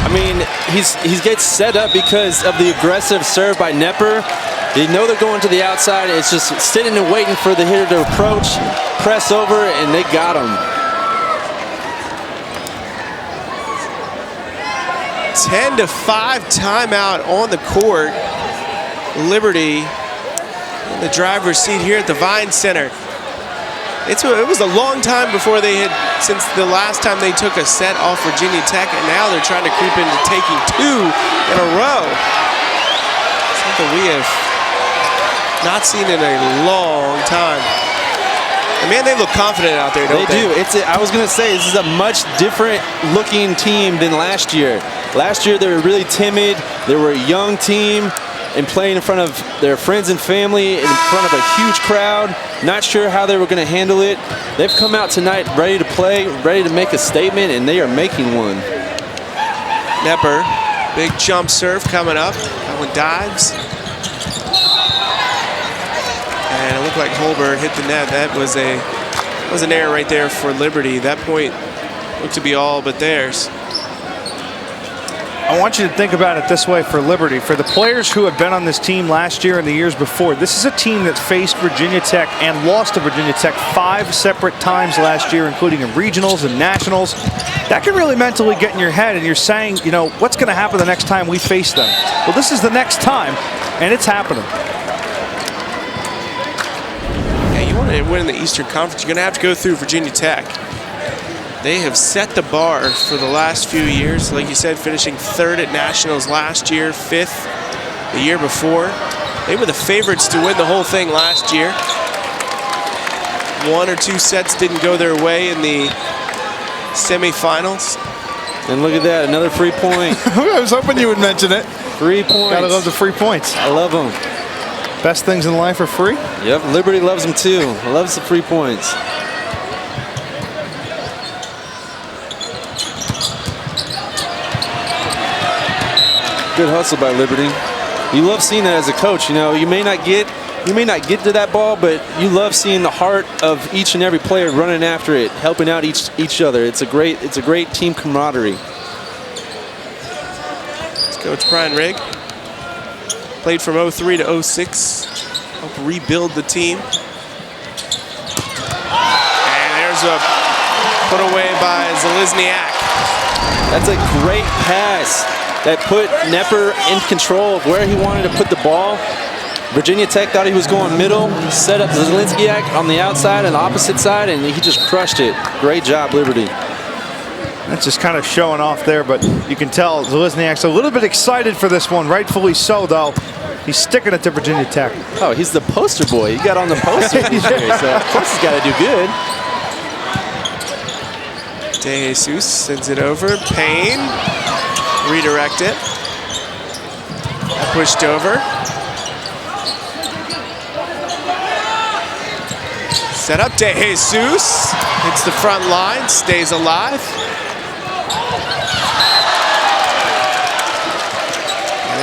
I mean, he gets set up because of the aggressive serve by Knepper. They know they're going to the outside. It's just sitting and waiting for the hitter to approach, press over, and they got him. 10-5 timeout on the court. Liberty in the driver's seat here at the Vine Center. It was a long time before they had, since the last time they took a set off Virginia Tech, and now they're trying to creep into taking 2 in a row. Something we have not seen in a long time. And man, they look confident out there, don't they? They do. I was going to say, this is a much different looking team than last year. Last year, they were really timid. They were a young team and playing in front of their friends and family, in front of a huge crowd. Not sure how they were going to handle it. They've come out tonight ready to play, ready to make a statement, and they are making one. Knepper, big jump serve coming up. That one dives. And it looked like Holberg hit the net. That was an error right there for Liberty. That point looked to be all but theirs. I want you to think about it this way for Liberty. For the players who have been on this team last year and the years before, this is a team that faced Virginia Tech and lost to Virginia Tech 5 separate times last year, including in regionals and nationals. That can really mentally get in your head, and you're saying, what's going to happen the next time we face them? Well, this is the next time, and it's happening. Yeah, you want to win the Eastern Conference, you're going to have to go through Virginia Tech. They have set the bar for the last few years. Like you said, finishing 3rd at Nationals last year, 5th the year before. They were the favorites to win the whole thing last year. 1 or 2 sets didn't go their way in the semifinals. And look at that, another free point. I was hoping you would mention it. 3 points. Gotta love the free points. I love them. Best things in life are free? Yep, Liberty loves them too. Loves the free points. Good hustle by Liberty. You love seeing that as a coach. You may not get to that ball, but you love seeing the heart of each and every player running after it, helping out each other. It's a great team camaraderie. It's Coach Brian Rigg. Played from 03 to 06. Helped rebuild the team. And there's a put away by Zalesniak. That's a great pass that put Knepper in control of where he wanted to put the ball. Virginia Tech thought he was going middle, set up Zalesniak on the outside and the opposite side, and he just crushed it. Great job, Liberty. That's just kind of showing off there, but you can tell Zalesniak's a little bit excited for this one, rightfully so, though. He's sticking it to Virginia Tech. Oh, he's the poster boy. He got on the poster this year, so of course he's got to do good. De Jesus sends it over. Payne. Redirect it. Pushed over. Set up De Jesus. Hits the front line. Stays alive.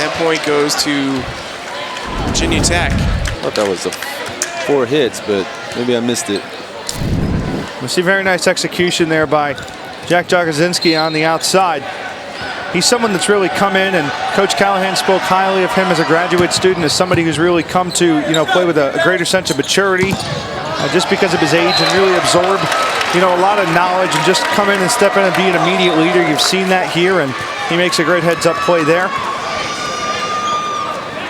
that point goes to Virginia Tech. I thought that was 4 hits, but maybe I missed it. We see very nice execution there by Jack Jagosinski on the outside. He's someone that's really come in, and Coach Callahan spoke highly of him as a graduate student, as somebody who's really come to play with a greater sense of maturity, just because of his age, and really absorb a lot of knowledge and just come in and step in and be an immediate leader. You've seen that here, and he makes a great heads-up play there.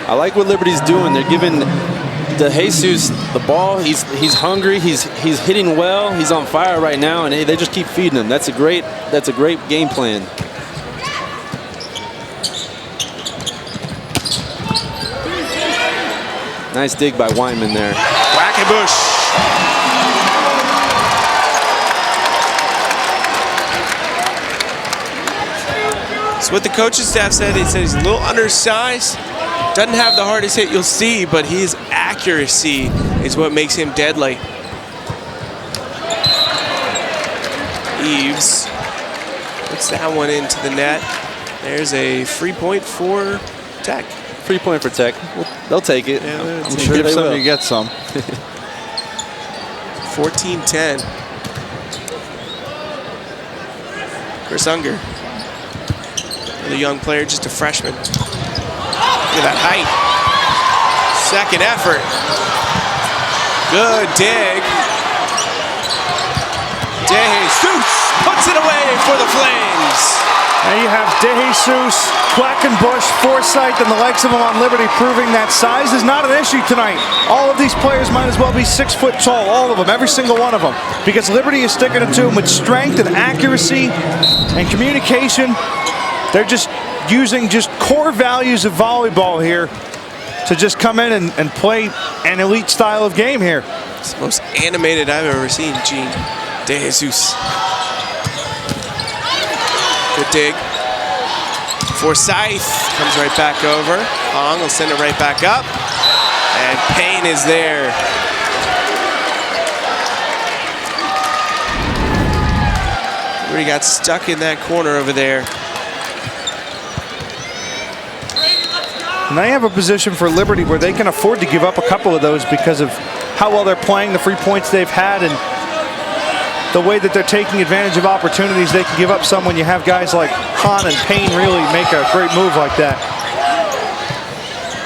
I like what Liberty's doing. They're giving DeJesus the ball. He's hungry. He's hitting well. He's on fire right now, and they just keep feeding him. That's a great game plan. Nice dig by Weinman there. Quackenbush. So what the coaching staff said, they said he's a little undersized. Doesn't have the hardest hit you'll see, but his accuracy is what makes him deadly. Eves puts that one into the net. There's a free point for Tech. Free point for Tech. They'll take it. Yeah, I'm sure they will. You get some. 14-10. Chris Unger. The young player, just a freshman. Look at that height. Second effort. Good dig. DeJesus puts it away for the Flames. And you have DeJesus, Quackenbush, Forsythe, and the likes of them on Liberty proving that size is not an issue tonight. All of these players might as well be 6 foot tall, all of them, every single one of them. Because Liberty is sticking it to them with strength and accuracy and communication. They're just using core values of volleyball here to just come in and play an elite style of game here. It's the most animated I've ever seen, Gene. DeJesus. Good dig. Forsythe comes right back over. Hong will send it right back up. And Payne is there. Really got stuck in that corner over there. And they have a position for Liberty where they can afford to give up a couple of those because of how well they're playing, the free points they've had, and the way that they're taking advantage of opportunities. They can give up some when you have guys like Hahn and Payne really make a great move like that.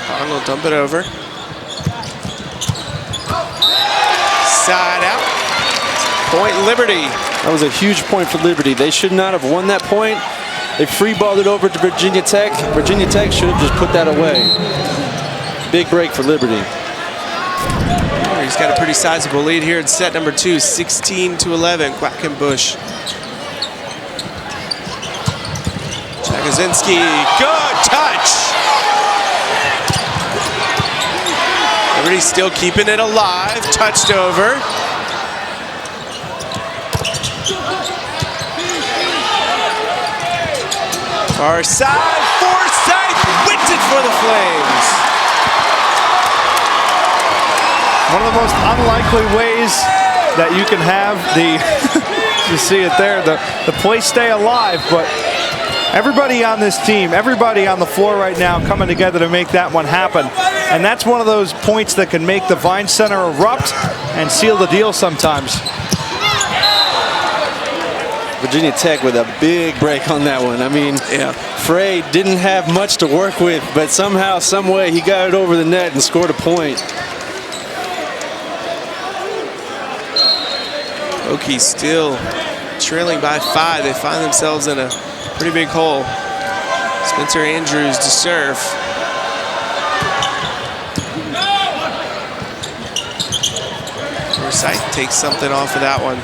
Hahn will dump it over. Side out. Point Liberty. That was a huge point for Liberty. They should not have won that point. They free-balled it over to Virginia Tech. Virginia Tech should have just put that away. Big break for Liberty. He's got a pretty sizable lead here in set number 2, 16-11. Quackenbush. Jagosinski, good touch. Liberty's still keeping it alive. Touched over. Far side, Forsythe wins it for the Flames. One of the most unlikely ways that you can have you see it there, the play stay alive, but everybody on this team, everybody on the floor right now coming together to make that one happen. And that's one of those points that can make the Vine Center erupt and seal the deal sometimes. Virginia Tech with a big break on that one. I mean, Frey didn't have much to work with, but somehow, some way, he got it over the net and scored a point. Hokies still trailing by 5. They find themselves in a pretty big hole. Spencer Andrews to serve. Forsythe takes something off of that one.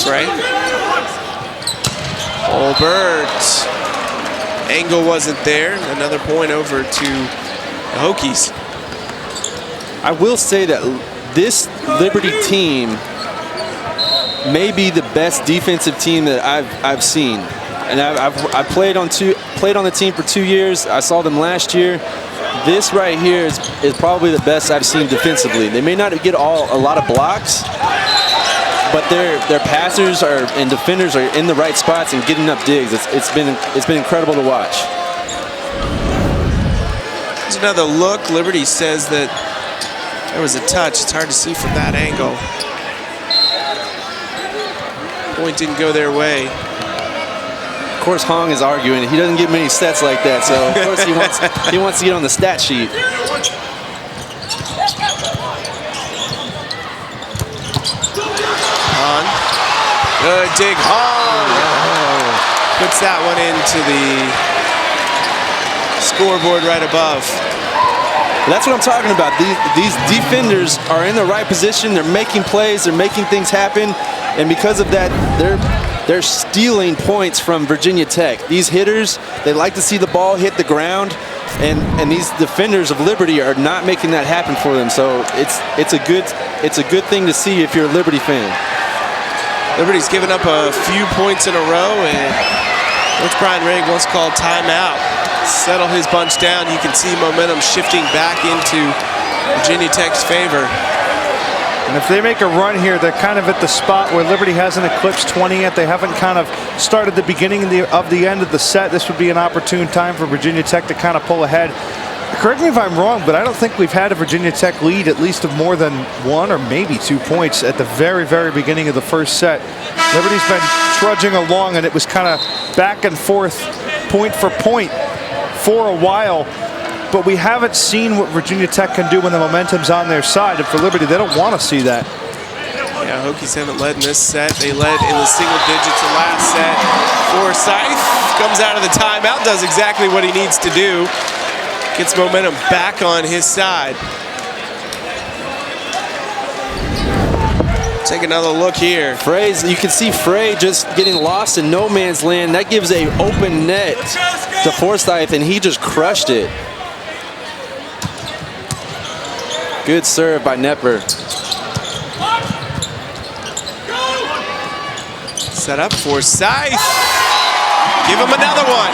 Frey. Olbert. Angle wasn't there. Another point over to the Hokies. I will say that this Liberty team may be the best defensive team that I've seen, and I played on the team for 2 years. I saw them last year. This right here is probably the best I've seen defensively. They may not get a lot of blocks, but their passers and defenders are in the right spots and getting up digs. It's been incredible to watch. There's another look. Liberty says that there was a touch. It's hard to see from that angle. Point didn't go their way. Of course, Hong is arguing. He doesn't get many stats like that, so of course he wants to get on the stat sheet. Hong. Good dig. Hong puts that one into the scoreboard right above. That's what I'm talking about. These defenders are in the right position. They're making plays. They're making things happen. And because of that, they're stealing points from Virginia Tech. These hitters, they like to see the ball hit the ground. And these defenders of Liberty are not making that happen for them. So it's a good thing to see if you're a Liberty fan. Liberty's given up a few points in a row, and Coach Brian Rigg wants to call timeout. Settle his bunch down. You can see momentum shifting back into Virginia Tech's favor. And if they make a run here, they're kind of at the spot where Liberty hasn't eclipsed 20 yet. They haven't kind of started the beginning of the end of the set. This would be an opportune time for Virginia Tech to kind of pull ahead. Correct me if I'm wrong, but I don't think we've had a Virginia Tech lead at least of more than 1 or maybe 2 points at the very, very beginning of the first set. Liberty's been trudging along, and it was kind of back and forth, point for point for a while. But we haven't seen what Virginia Tech can do when the momentum's on their side. And for Liberty, they don't want to see that. Yeah, Hokies haven't led in this set. They led in the single digits the last set. Forsythe comes out of the timeout, does exactly what he needs to do. Gets momentum back on his side. Take another look here. You can see Frey just getting lost in no man's land. That gives a open net to Forsythe, and he just crushed it. Good serve by Knepper. Set up Forsythe. Give him another one.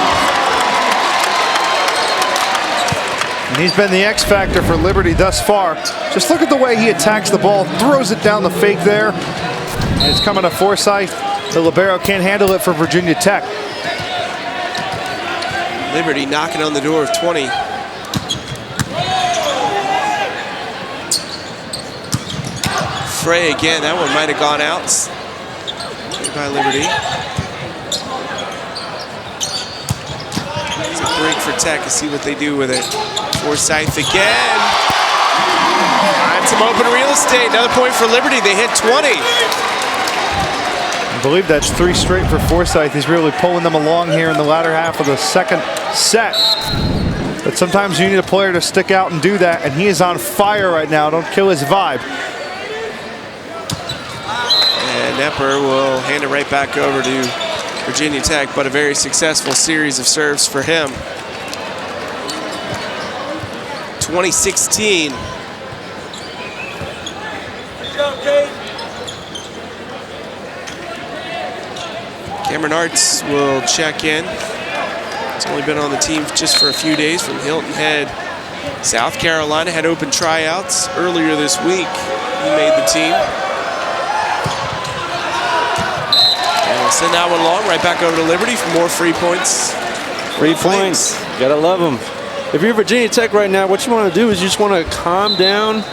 And he's been the X factor for Liberty thus far. Just look at the way he attacks the ball, throws it down the fake there. And it's coming to Forsythe. The libero can't handle it for Virginia Tech. Liberty knocking on the door of 20. Frey again, that one might have gone out. By Liberty. It's a break for Tech to see what they do with it. Forsythe again. Find some open real estate. Another point for Liberty. They hit 20. I believe that's 3 straight for Forsythe. He's really pulling them along here in the latter half of the second set. But sometimes you need a player to stick out and do that, and he is on fire right now. Don't kill his vibe. And Knepper will hand it right back over to Virginia Tech, but a very successful series of serves for him. 2016. Cameron Arts will check in. He's only been on the team just for a few days from Hilton Head, South Carolina. Had open tryouts earlier this week. He made the team. And we'll send that one along right back over to Liberty for more free points. Free points. Gotta love them. If you're Virginia Tech right now, what you want to do is you just want to calm down,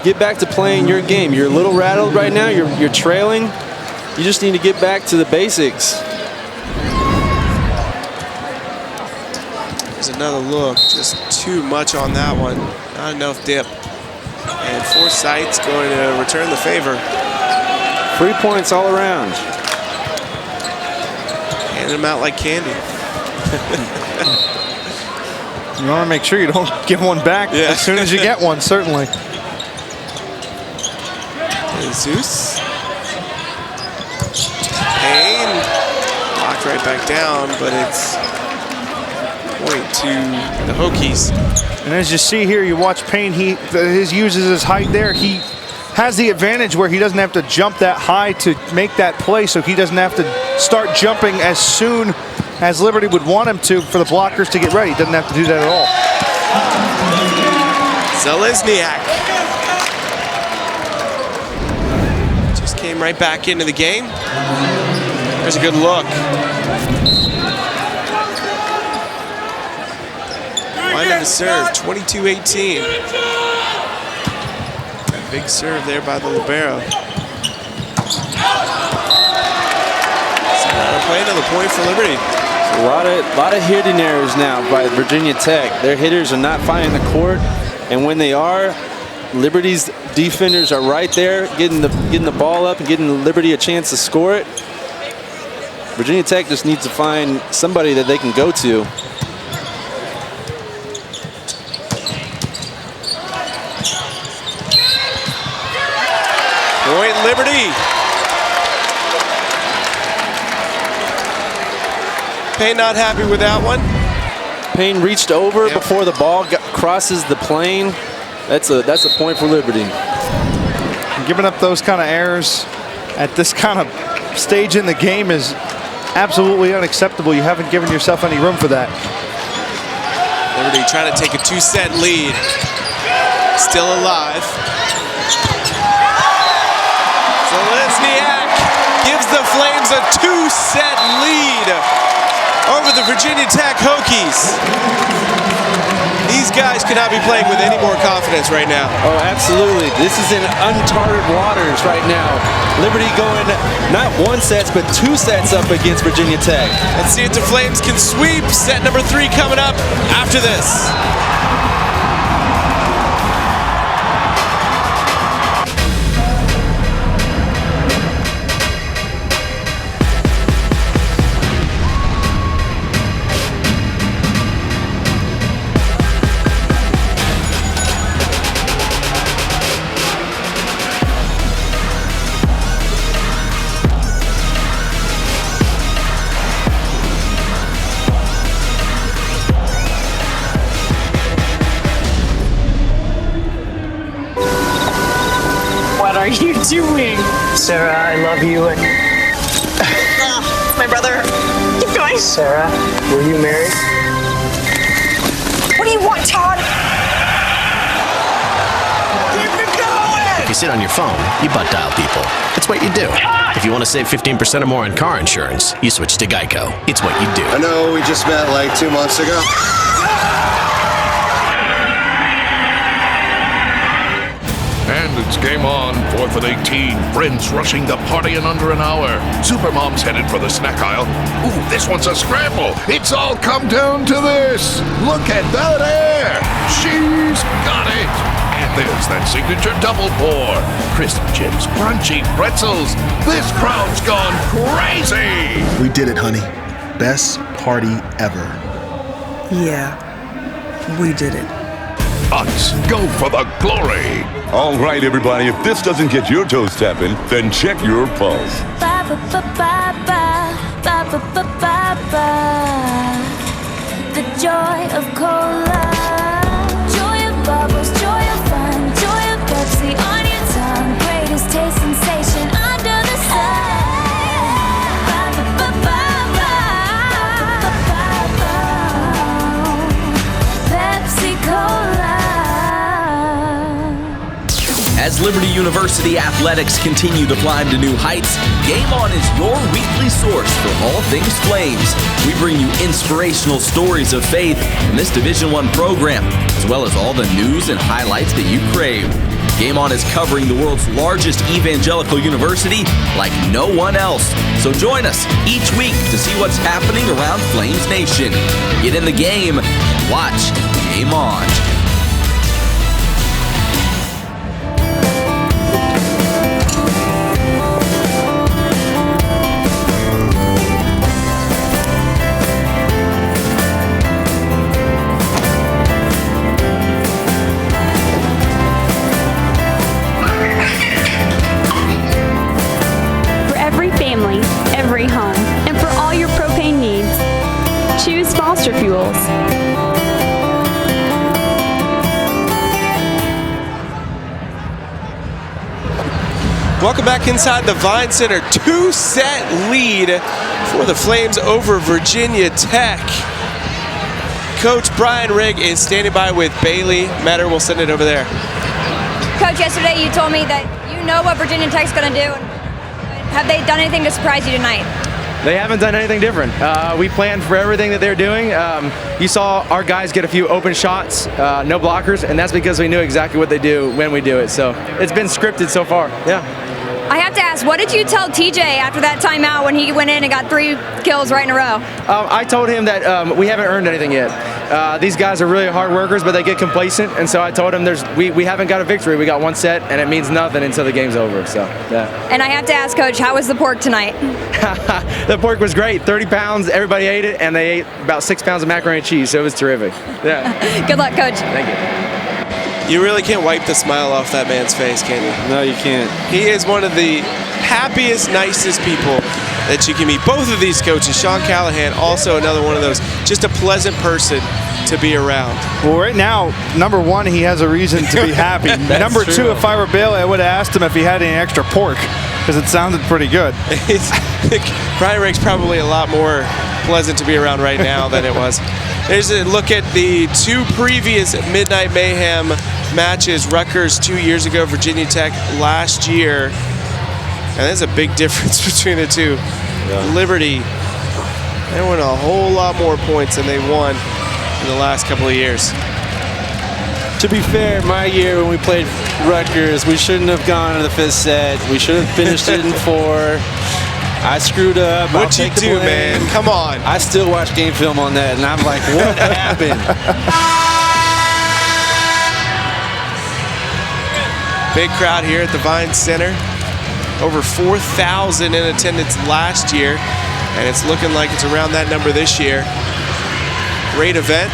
get back to playing your game. You're a little rattled right now. You're trailing. You just need to get back to the basics. There's another look. Just too much on that one. Not enough dip. And Forsythe's going to return the favor. Free points all around. Handing them out like candy. You want to make sure you don't give one back as soon as you get one, certainly. Jesus. Payne locked right back down, but it's point to the Hokies. And as you see here, you watch Payne, he uses his height there. He has the advantage where he doesn't have to jump that high to make that play, so he doesn't have to start jumping as soon as Liberty would want him to for the blockers to get ready. He doesn't have to do that at all. Zalesniak just came right back into the game. There's a good look. Finding the serve, 22-18. That big serve there by the libero. Play another point for Liberty. A lot of hitting errors now by Virginia Tech. Their hitters are not finding the court, and when they are, Liberty's defenders are right there, getting the ball up and getting Liberty a chance to score it. Virginia Tech just needs to find somebody that they can go to. Point Liberty. Payne not happy with that one. Payne reached over before the ball crosses the plane. That's a point for Liberty. Giving up those kind of errors at this kind of stage in the game is absolutely unacceptable. You haven't given yourself any room for that. Liberty trying to take a 2-set lead. Still alive. Zelezniak gives the Flames a 2-set lead over the Virginia Tech Hokies. These guys could not be playing with any more confidence right now. Oh, absolutely. This is in uncharted waters right now. Liberty going not 1 set, but 2 sets up against Virginia Tech. Let's see if the Flames can sweep. Set number 3 coming up after this. What are you doing? Sarah, I love you. And my brother. Keep going. Sarah, were you married? What do you want, Todd? If you sit on your phone, you butt dial people. It's what you do. If you want to save 15% or more on car insurance, you switch to Geico. It's what you do. I know we just met like 2 months ago. And it's game on, 4th and 18. Friends rushing the party in under an hour. Supermom's headed for the snack aisle. Ooh, this one's a scramble. It's all come down to this. Look at that air. She's got it. And there's that signature double pour. Crisp chips, crunchy pretzels. This crowd's gone crazy. We did it, honey. Best party ever. Yeah, we did it. Let's go for the glory. All right, everybody, if this doesn't get your toes tapping, then check your pulse. Ba ba ba ba ba ba ba ba ba ba. The joy of cola, joy of bubbles, joy of fun, joy of Pepsi on your tongue. Greatest taste sensation under the sun. Ba ba ba ba ba ba ba. Pepsi Cola. As Liberty University athletics continue to climb to new heights, Game On is your weekly source for all things Flames. We bring you inspirational stories of faith in this Division I program, as well as all the news and highlights that you crave. Game On is covering the world's largest evangelical university like no one else. So join us each week to see what's happening around Flames Nation. Get in the game, watch Game On. Every home, and for all your propane needs, choose Foster Fuels. Welcome back inside the Vine Center. 2-set lead for the Flames over Virginia Tech. Coach Brian Rigg is standing by with Bailey Metter. We'll send it over there. Coach, yesterday you told me that you know what Virginia Tech's going to do. Have they done anything to surprise you tonight? They haven't done anything different. We planned for everything that they're doing. You saw our guys get a few open shots, no blockers, and that's because we knew exactly what they do when we do it. So it's been scripted so far. Yeah. I have to ask, what did you tell TJ after that timeout when he went in and got 3 kills right in a row? I told him that we haven't earned anything yet. These guys are really hard workers, but they get complacent, and so I told him we haven't got a victory. We got 1 set, and it means nothing until the game's over. So yeah. And I have to ask, Coach, how was the pork tonight? The pork was great. 30 pounds, everybody ate it, and they ate about 6 pounds of macaroni and cheese, so it was terrific. Yeah. Good luck, Coach. Thank you. You really can't wipe the smile off that man's face, can you? No, you can't. He is one of the happiest, nicest people that you can meet. Both of these coaches, Sean Callahan, also another one of those, just a pleasant person to be around. Well, right now, number 1, he has a reason to be happy. Number 2, if I were Bailey, I would have asked him if he had any extra pork, because it sounded pretty good. Brian Rake's probably a lot more pleasant to be around right now than it was. There's a look at the 2 previous Midnight Mayhem matches. Rutgers 2 years ago, Virginia Tech last year. And there's a big difference between the two. Yeah. Liberty, they won a whole lot more points than they won in the last couple of years. To be fair, my year when we played Rutgers, we shouldn't have gone to the 5th set. We should have finished it in 4. I screwed up. What'd you do, man? Come on. I still watch game film on that, and I'm like, what happened? Big crowd here at the Vine Center. Over 4,000 in attendance last year, and it's looking like it's around that number this year. Great event.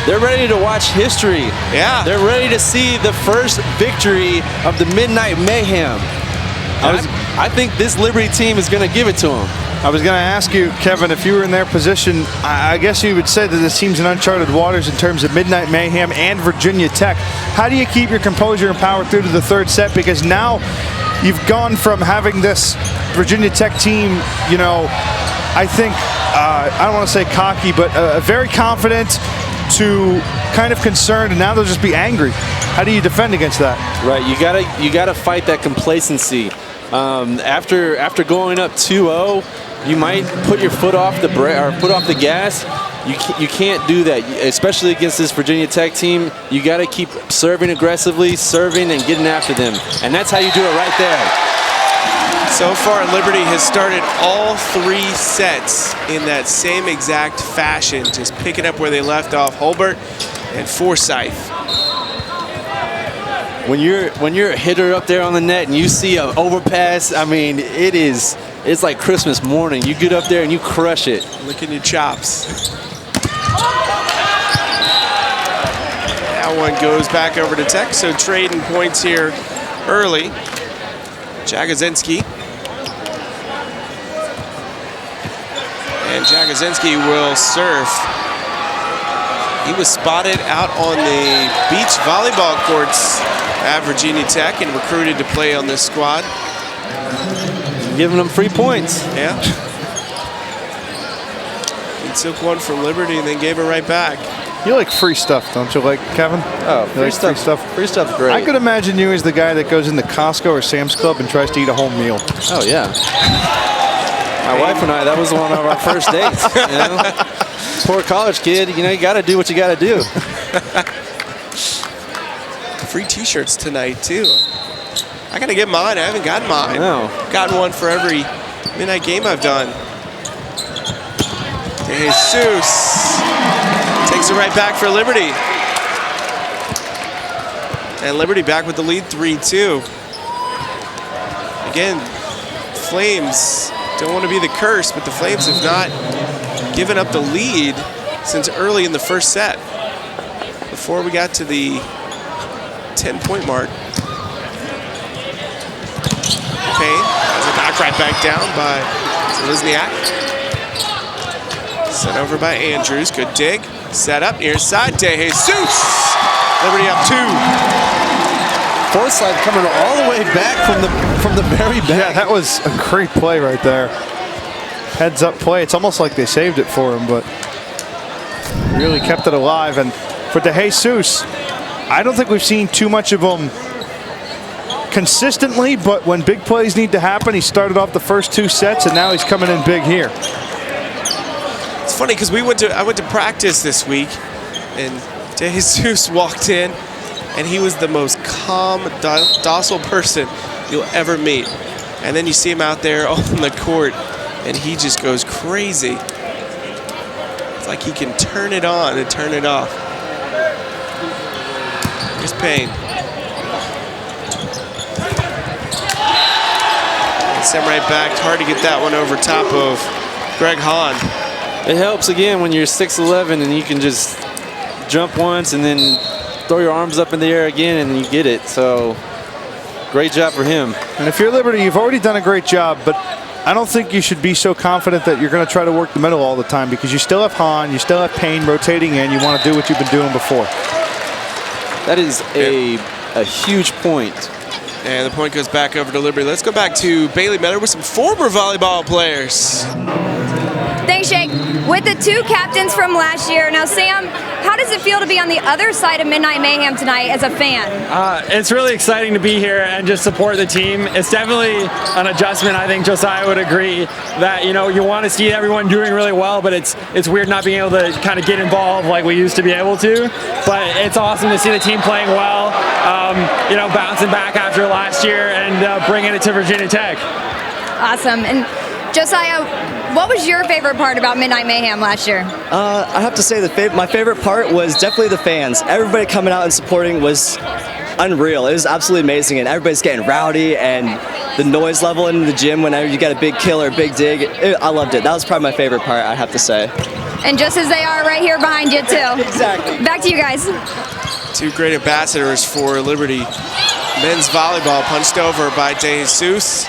They're ready to watch history. Yeah. They're ready to see the first victory of the Midnight Mayhem. I think this Liberty team is going to give it to them. I was going to ask you, Kevin, if you were in their position, I guess you would say that this team's in uncharted waters in terms of Midnight Mayhem and Virginia Tech. How do you keep your composure and power through to the 3rd set? Because now you've gone from having this Virginia Tech team, you know, I think, I don't want to say cocky, but very confident to kind of concerned, and now they'll just be angry. How do you defend against that? Right, you gotta fight that complacency. After going up 2-0, you might put your foot off the put off the gas. You can't do that, especially against this Virginia Tech team. You got to keep serving aggressively, serving and getting after them, and that's how you do it right there. So far, Liberty has started all 3 sets in that same exact fashion, just picking up where they left off. Holbert and Forsyth. When you're a hitter up there on the net and you see an overpass, I mean, it's like Christmas morning. You get up there and you crush it. Licking your chops. That one goes back over to Tech, so trading points here early. Jagosinski. And Jagosinski will serve. He was spotted out on the beach volleyball courts at Virginia Tech and recruited to play on this squad. Giving them free points. Yeah. He took one from Liberty and then gave it right back. You like free stuff, don't you, like, Kevin? Oh, free stuff. Free stuff's great. I could imagine you as the guy that goes into Costco or Sam's Club and tries to eat a whole meal. Oh, yeah. My wife and I, that was one of our first dates. You know? Poor college kid, you know, you got to do what you got to do. Free t-shirts tonight, too. I got to get mine. I haven't gotten mine. No. Gotten one for every midnight game I've done. De Jesus takes it right back for Liberty. And Liberty back with the lead 3-2. Again, Flames don't want to be the curse, but the Flames have not given up the lead since early in the first set. Before we got to the 10-point mark. Payne has it knocked right back down by Zelizniak. Set over by Andrews. Good dig. Set up near side. De Jesus. Liberty up 2. Forsyth coming all the way back from the very back. Yeah, that was a great play right there. Heads up play. It's almost like they saved it for him, but really kept it alive. And for De Jesus, I don't think we've seen too much of him consistently, but when big plays need to happen, he started off the first 2 sets, and now he's coming in big here. It's funny because I went to practice this week, and DeJesus walked in, and he was the most calm, docile person you'll ever meet. And then you see him out there on the court, and he just goes crazy. It's like he can turn it on and turn it off. Here's Payne. Sent right back. Hard to get that one over top of Greg Hahn. It helps again when you're 6'11" and you can just jump once and then throw your arms up in the air again and you get it. So great job for him. And if you're Liberty, you've already done a great job, but I don't think you should be so confident that you're going to try to work the middle all the time, because you still have Hahn, you still have Payne rotating in. You want to do what you've been doing before. That is a huge point. And the point goes back over to Liberty. Let's go back to Bailey Meller with some former volleyball players. Thanks, Jake. With the 2 captains from last year, now Sam, how does it feel to be on the other side of Midnight Mayhem tonight as a fan? It's really exciting to be here and just support the team. It's definitely an adjustment. I think Josiah would agree that, you know, you want to see everyone doing really well, but it's weird not being able to kind of get involved like we used to be able to. But it's awesome to see the team playing well, you know, bouncing back after last year and bringing it to Virginia Tech. Awesome. And Josiah, what was your favorite part about Midnight Mayhem last year? I have to say my favorite part was definitely the fans. Everybody coming out and supporting was unreal. It was absolutely amazing, and everybody's getting rowdy, and the noise level in the gym whenever you get a big kill or a big dig, I loved it. That was probably my favorite part, I have to say. And just as they are right here behind you, too. Exactly. Back to you guys. 2 great ambassadors for Liberty. Men's volleyball punched over by DeJesus.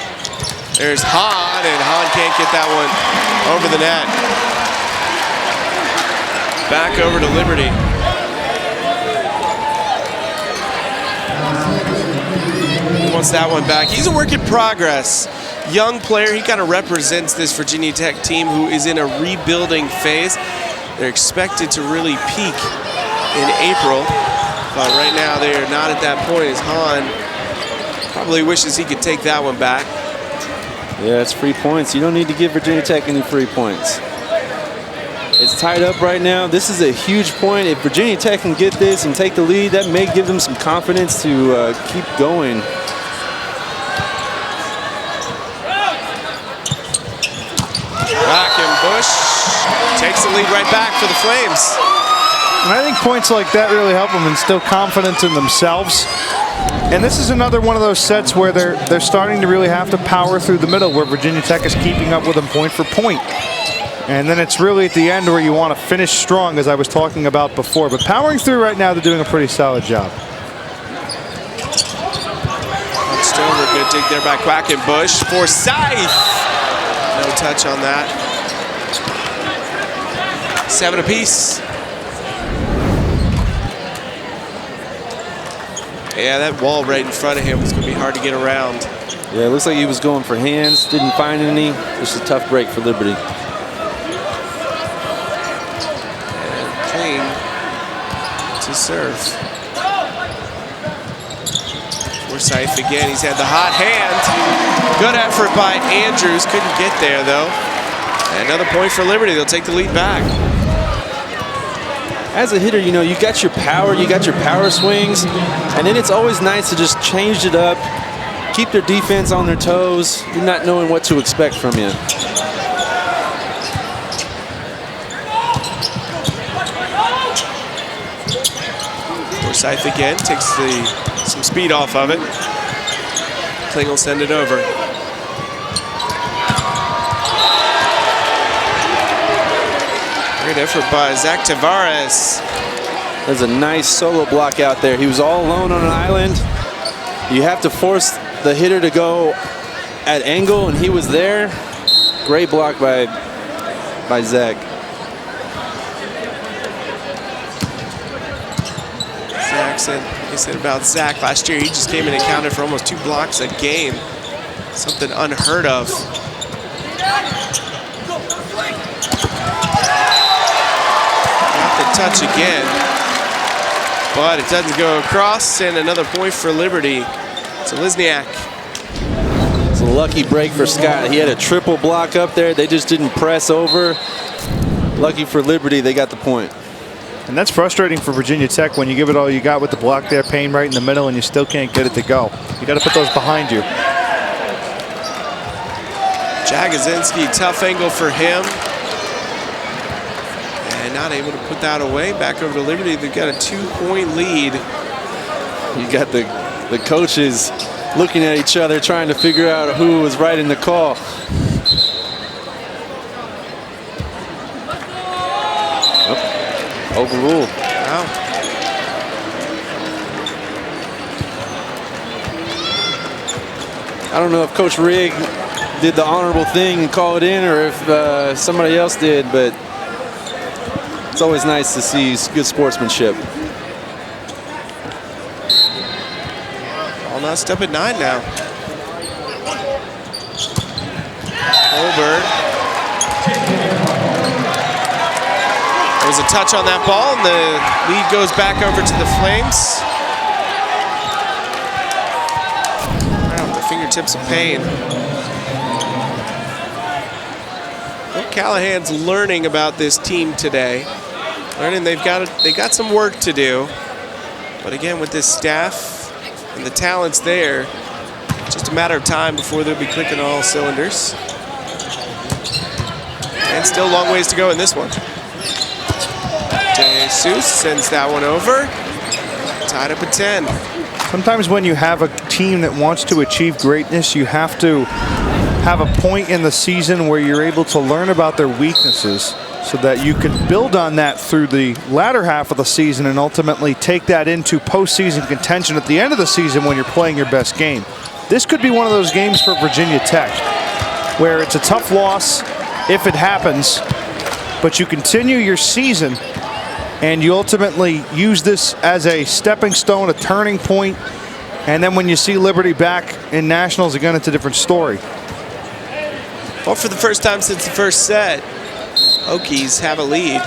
There's Hahn, and Hahn can't get that one over the net. Back over to Liberty. He wants that one back. He's a work in progress. Young player, he kind of represents this Virginia Tech team who is in a rebuilding phase. They're expected to really peak in April, but right now they are not at that point, as Hahn probably wishes he could take that one back. Yeah, it's free points. You don't need to give Virginia Tech any free points. It's tied up right now. This is a huge point. If Virginia Tech can get this and take the lead, that may give them some confidence to keep going. Quackenbush takes the lead right back for the Flames. And I think points like that really help them instill confidence in themselves. And this is another one of those sets where they're starting to really have to power through the middle, where Virginia Tech is keeping up with them point for point. And then it's really at the end where you want to finish strong, as I was talking about before. But powering through right now, they're doing a pretty solid job. Stover, good dig there by Quackenbush. Forsyth. No touch on that. 7 apiece. Yeah, that wall right in front of him was going to be hard to get around. Yeah, it looks like he was going for hands, didn't find any. Just a tough break for Liberty. And Payne to serve. Forsyth again, he's had the hot hand. Good effort by Andrews, couldn't get there though. And another point for Liberty, they'll take the lead back. As a hitter, you know, you got your power swings, and then it's always nice to just change it up, keep their defense on their toes. You're not knowing what to expect from you. Forsyth again, takes some speed off of it. Kling will send it over. Great effort by Zach Tavares. There's a nice solo block out there. He was all alone on an island. You have to force the hitter to go at angle, and he was there. Great block by Zach. He said about Zach last year, he just came in and counted for almost 2 blocks a game. Something unheard of. Touch again, but it doesn't go across, and another point for Liberty. Zelizniak. It's a lucky break for Scott. He had a triple block up there. They just didn't press over. Lucky for Liberty, they got the point. And that's frustrating for Virginia Tech when you give it all you got with the block there, Payne right in the middle, and you still can't get it to go. You got to put those behind you. Jagodzinski, tough angle for him. And not able to put that away. Back over to Liberty. They've got a 2-point lead. You got the coaches looking at each other, trying to figure out who was right in the call. Oh, overruled. Wow. I don't know if Coach Rigg did the honorable thing and call it in, or if somebody else did, but it's always nice to see good sportsmanship. All notched up at 9 now. Holberg. There was a touch on that ball, and the lead goes back over to the Flames. Wow, the fingertips of Payne. Well, Callahan's learning about this team today. Learning they got some work to do. But again, with this staff and the talents there, just a matter of time before they'll be clicking all cylinders. And still a long ways to go in this one. Jesus sends that one over. Tied up at 10. Sometimes when you have a team that wants to achieve greatness, you have to have a point in the season where you're able to learn about their weaknesses so that you can build on that through the latter half of the season and ultimately take that into postseason contention at the end of the season when you're playing your best game. This could be one of those games for Virginia Tech where it's a tough loss if it happens, but you continue your season and you ultimately use this as a stepping stone, a turning point, and then when you see Liberty back in Nationals again, it's a different story. Well, for the first time since the first set, Hokies have a lead.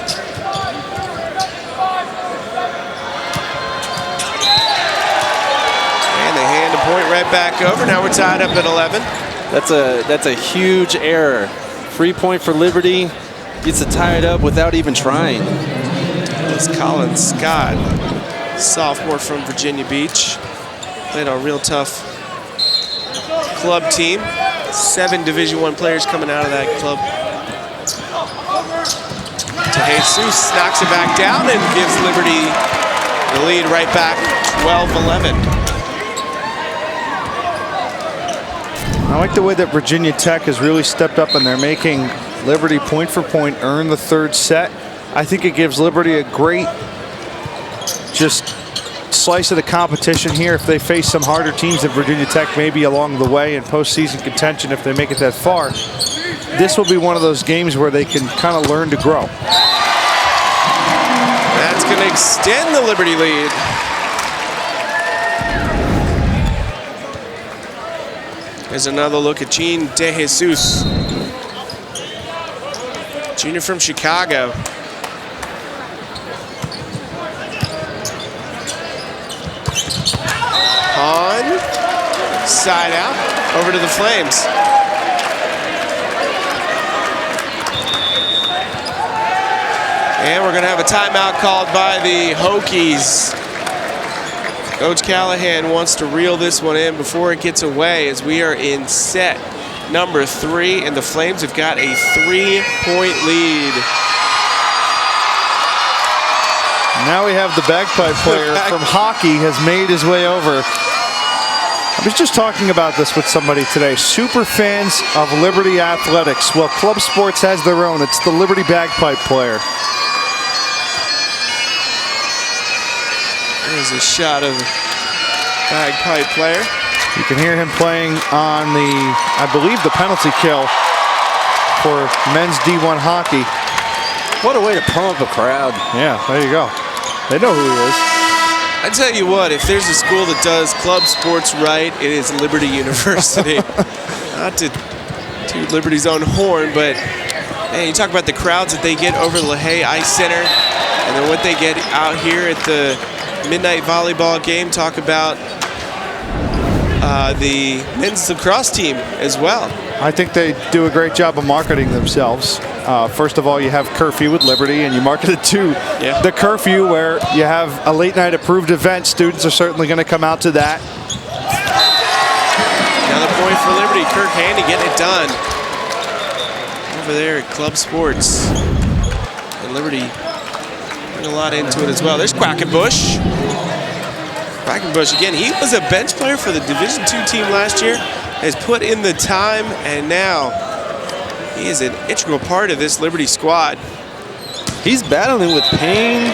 And they hand a point right back over. Now we're tied up at 11. That's a huge error. Free point for Liberty. Gets it tied up without even trying. It's Colin Scott, sophomore from Virginia Beach. Played on a real tough club team. 7 Division I players coming out of that club. Jesus knocks it back down and gives Liberty the lead right back, 12-11. I like the way that Virginia Tech has really stepped up and they're making Liberty point for point earn the third set. I think it gives Liberty a great just slice of the competition here if they face some harder teams than Virginia Tech maybe along the way in postseason contention if they make it that far. This will be one of those games where they can kind of learn to grow. That's going to extend the Liberty lead. Here's another look at Gene DeJesus. Junior from Chicago. On, side out, over to the Flames. And we're going to have a timeout called by the Hokies. Coach Callahan wants to reel this one in before it gets away as we are in set number 3, and the Flames have got a 3-point lead. Now we have the bagpipe player from hockey has made his way over. I was just talking about this with somebody today. Super fans of Liberty Athletics. Well, Club Sports has their own. It's the Liberty bagpipe player. There's a shot of bagpipe player. You can hear him playing on the, I believe, the penalty kill for men's D1 hockey. What a way to pump a crowd. Yeah, there you go. They know who he is. I tell you what, if there's a school that does club sports right, it is Liberty University. Not to toot Liberty's own horn, but man, you talk about the crowds that they get over the LaHaye Ice Center, and then what they get out here at the midnight volleyball game. Talk about the men's lacrosse team as well. I think they do a great job of marketing themselves. First of all, you have curfew with Liberty, and you market it to the curfew where you have a late night approved event. Students are certainly going to come out to that. Another point for Liberty. Kirk Handy getting it done over there at Club Sports. And Liberty putting a lot into it as well. There's Quackenbush. Quackenbush, again, he was a bench player for the Division II team last year, has put in the time, and now he is an integral part of this Liberty squad. He's battling with Payne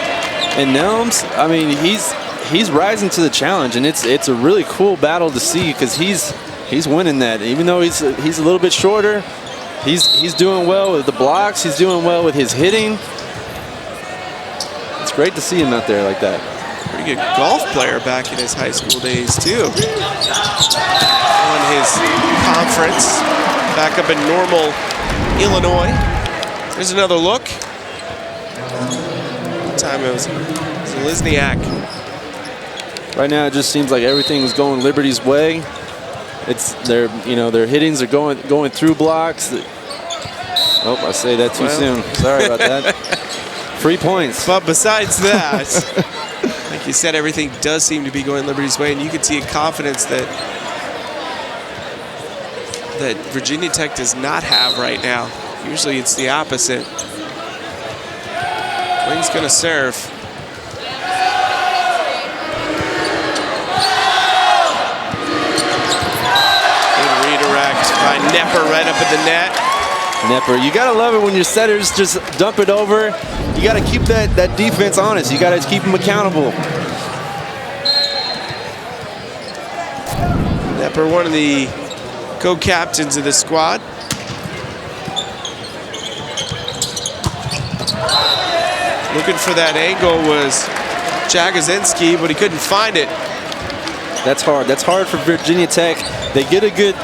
and Nelms. I mean, he's rising to the challenge, and it's a really cool battle to see because he's winning that. Even though he's a little bit shorter, he's doing well with the blocks. He's doing well with his hitting. It's great to see him out there like that. Pretty good golf player back in his high school days too. On his conference back up in Normal, Illinois. There's another look. Time it was Lisniak. Right now it just seems like everything's going Liberty's way. It's their hittings are going through blocks. Oh, I say that too soon. Sorry about that. 3 points. But besides that, like you said, everything does seem to be going Liberty's way, and you can see a confidence that Virginia Tech does not have right now. Usually it's the opposite. Wing's gonna serve. Good redirect by Nepper right up at the net. Nepper, you gotta love it when your setters just dump it over. You gotta keep that defense honest. You gotta keep them accountable. Nepper, one of the co-captains of the squad. Looking for that angle was Jagosinski, but he couldn't find it. That's hard. That's hard for Virginia Tech. They get a good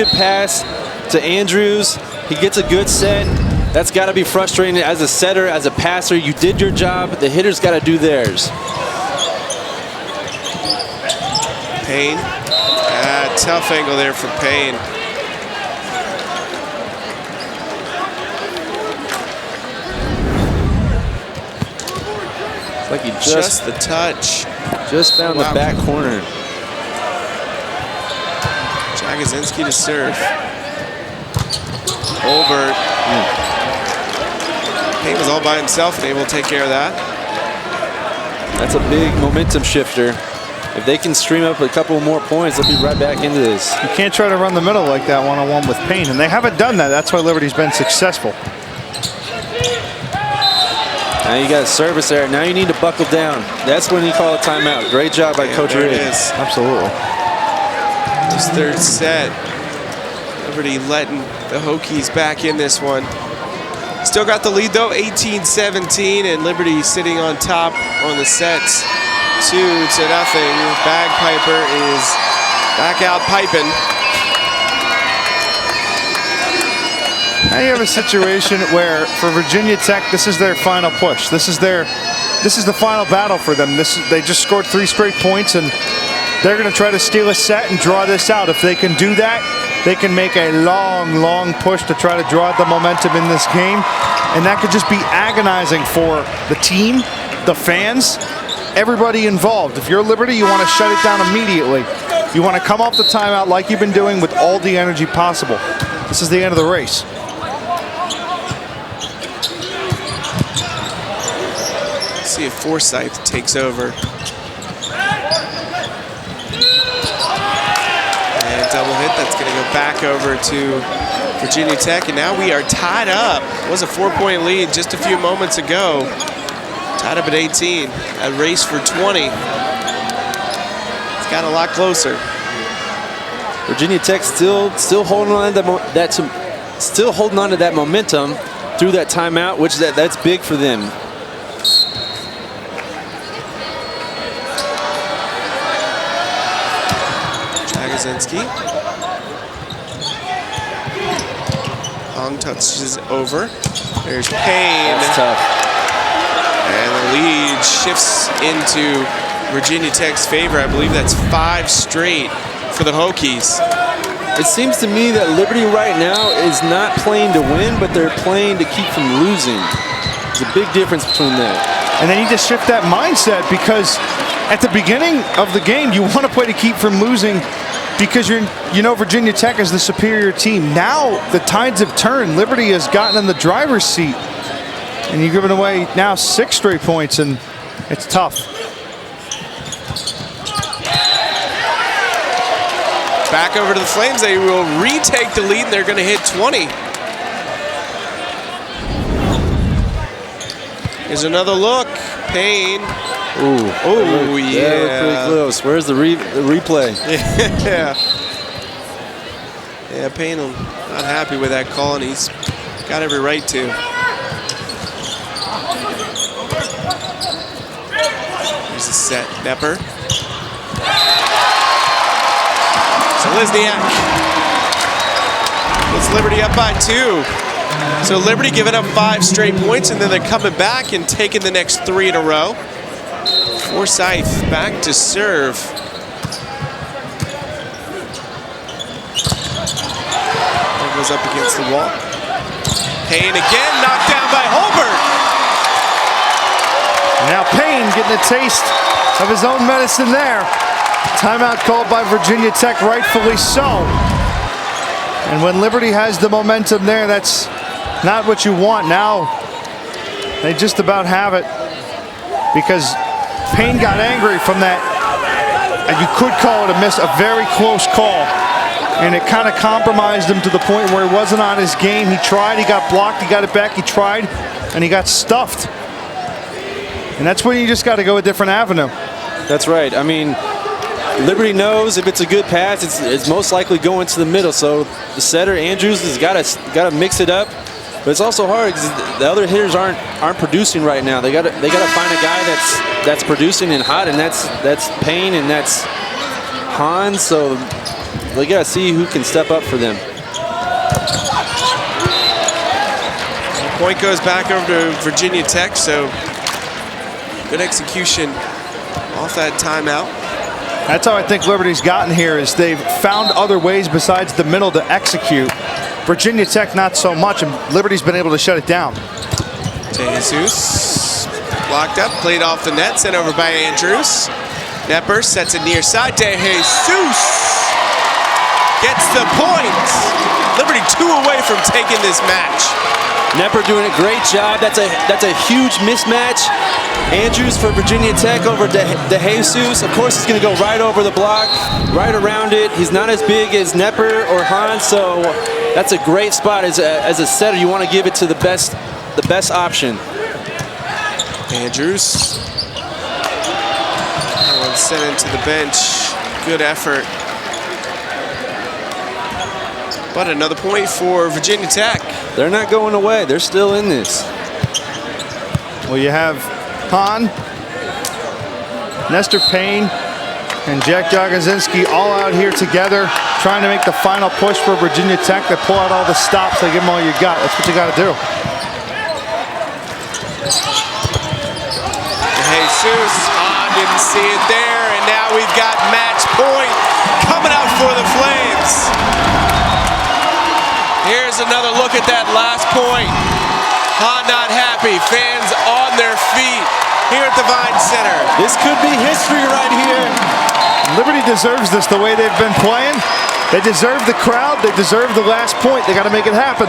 pass to Andrews. He gets a good set. That's got to be frustrating as a setter, as a passer. You did your job. The hitters got to do theirs. Payne. Tough angle there for Payne. It's like he just the touch. Just found the back corner. Jagosinski to serve. Olbert. Payne was all by himself and able to take care of that. That's a big momentum shifter. If they can stream up a couple more points, they'll be right back into this. You can't try to run the middle like that one-on-one with Payne, and they haven't done that. That's why Liberty's been successful. Now you got a service there. Now you need to buckle down. That's when you call a timeout. Great job by Coach Reed. Absolutely. This third set. Liberty letting the Hokies back in this one. Still got the lead though, 18-17, and Liberty sitting on top on the sets, 2-0. Bagpiper is back out piping. Now you have a situation where for Virginia Tech, this is their final push. This is the final battle for them. They just scored 3 straight points, and they're going to try to steal a set and draw this out. If they can do that, they can make a long push to try to draw out the momentum in this game, and that could just be agonizing for the team, the fans, everybody involved. If you're Liberty, you want to shut it down immediately. You want to come off the timeout like you've been doing with all the energy possible. This is the end of the race. See if Forsyth takes over. And double hit, that's going to go back over to Virginia Tech, and now we are tied up. It was a 4-point lead just a few moments ago. Tied up at 18. A race for 20. It's got a lot closer. Virginia Tech still holding on to that momentum through that timeout, which that's big for them. Jagosinski. Hong touches over. There's Payne. That's tough. And the lead shifts into Virginia Tech's favor. I believe that's 5 straight for the Hokies. It seems to me that Liberty right now is not playing to win, but they're playing to keep from losing. There's a big difference between that. And they need to shift that mindset, because at the beginning of the game, you want to play to keep from losing because you know Virginia Tech is the superior team. Now the tides have turned. Liberty has gotten in the driver's seat, and you've given away now 6 straight points, and it's tough. Back over to the Flames. They will retake the lead, and they're going to hit 20. Here's another look. Payne. Ooh. Oh, yeah. That looked pretty close. Where's the replay? Yeah. Yeah, Payne not happy with that call, and he's got every right to. Here's a set. Knepper. So Lisniak puts Liberty up by 2. So Liberty giving up 5 straight points, and then they're coming back and taking the next 3 in a row. Forsyth back to serve. That goes up against the wall. Payne again, knocked down by Holbert. Now Payne getting a taste of his own medicine there. Timeout called by Virginia Tech, rightfully so. And when Liberty has the momentum there, that's not what you want. Now they just about have it, because Payne got angry from that, and you could call it a miss, a very close call. And it kind of compromised him to the point where he wasn't on his game. He tried, he got blocked, he got it back, he tried, and he got stuffed. And that's when you just got to go a different avenue. That's right. I mean, Liberty knows if it's a good pass, it's most likely going to the middle. So the setter, Andrews, has got to mix it up. But it's also hard because the other hitters aren't producing right now. They got to find a guy that's producing and hot, and that's Payne and that's Hans. So they got to see who can step up for them. The point goes back over to Virginia Tech. So good execution off that timeout. That's how I think Liberty's gotten here, is they've found other ways besides the middle to execute. Virginia Tech not so much, and Liberty's been able to shut it down. DeJesus blocked up, played off the net, sent over by Andrews. Knepper sets it near side. DeJesus gets the point. Liberty 2 away from taking this match. Knepper doing a great job. That's a huge mismatch. Andrews for Virginia Tech over DeJesus. Of course, he's going to go right over the block, right around it. He's not as big as Knepper or Hans, so that's a great spot. As a setter, you want to give it to the best option. Andrews. That one sent into the bench. Good effort. But another point for Virginia Tech. They're not going away. They're still in this. Well, you have Hahn, Nestor Payne, and Jack Jagosinski all out here together, trying to make the final push for Virginia Tech. They pull out all the stops. They give them all you got. That's what you got to do. DeJesus, Hahn didn't see it there, and now we've got match point coming out for the Flames. Here's another look at that last point. Hahn not happy. Fans on their feet here at the Vine Center. This could be history right here. Liberty deserves this the way they've been playing. They deserve the crowd. They deserve the last point. They got to make it happen.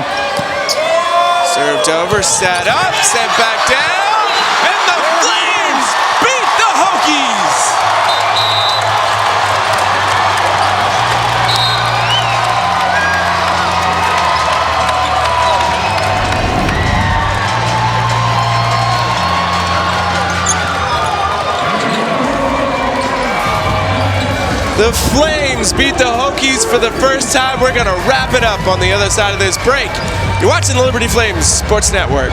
Served over, set up, sent back down, and the Flames beat the Hokies. The Flames beat the Hokies for the first time. We're going to wrap it up on the other side of this break. You're watching the Liberty Flames Sports Network.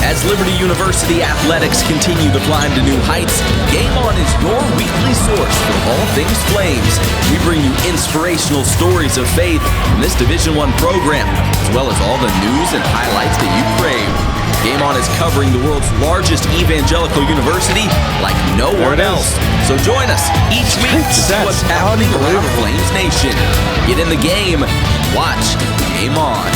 As Liberty University athletics continue to climb to new heights, Game On is your weekly source for all things Flames. We bring you inspirational stories of faith from this Division I program, as well as all the news and highlights that you crave. Game On is covering the world's largest evangelical university like no one else. So join us each week to see what's happening around Flames Nation. Get in the game. Watch Game On.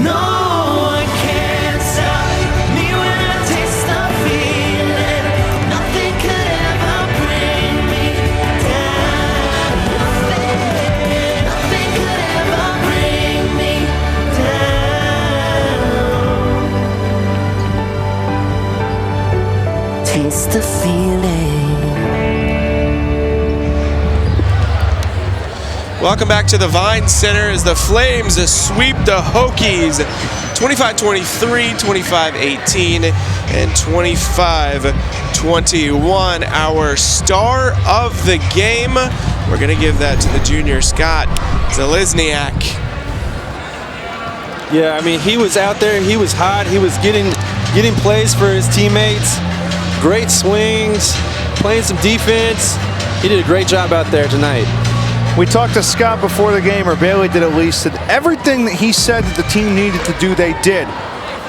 No one can stop me when I taste the feeling. Nothing could ever bring me down. Nothing could ever bring me down. Taste the feeling. Welcome back to the Vine Center as the Flames sweep the Hokies 25-23, 25-18, and 25-21. Our star of the game, we're going to give that to the junior, Scott Zalesniak. Yeah, I mean, he was out there, he was hot, he was getting plays for his teammates, great swings, playing some defense. He did a great job out there tonight. We talked to Scott before the game, or Bailey did at least, that everything that he said that the team needed to do, they did.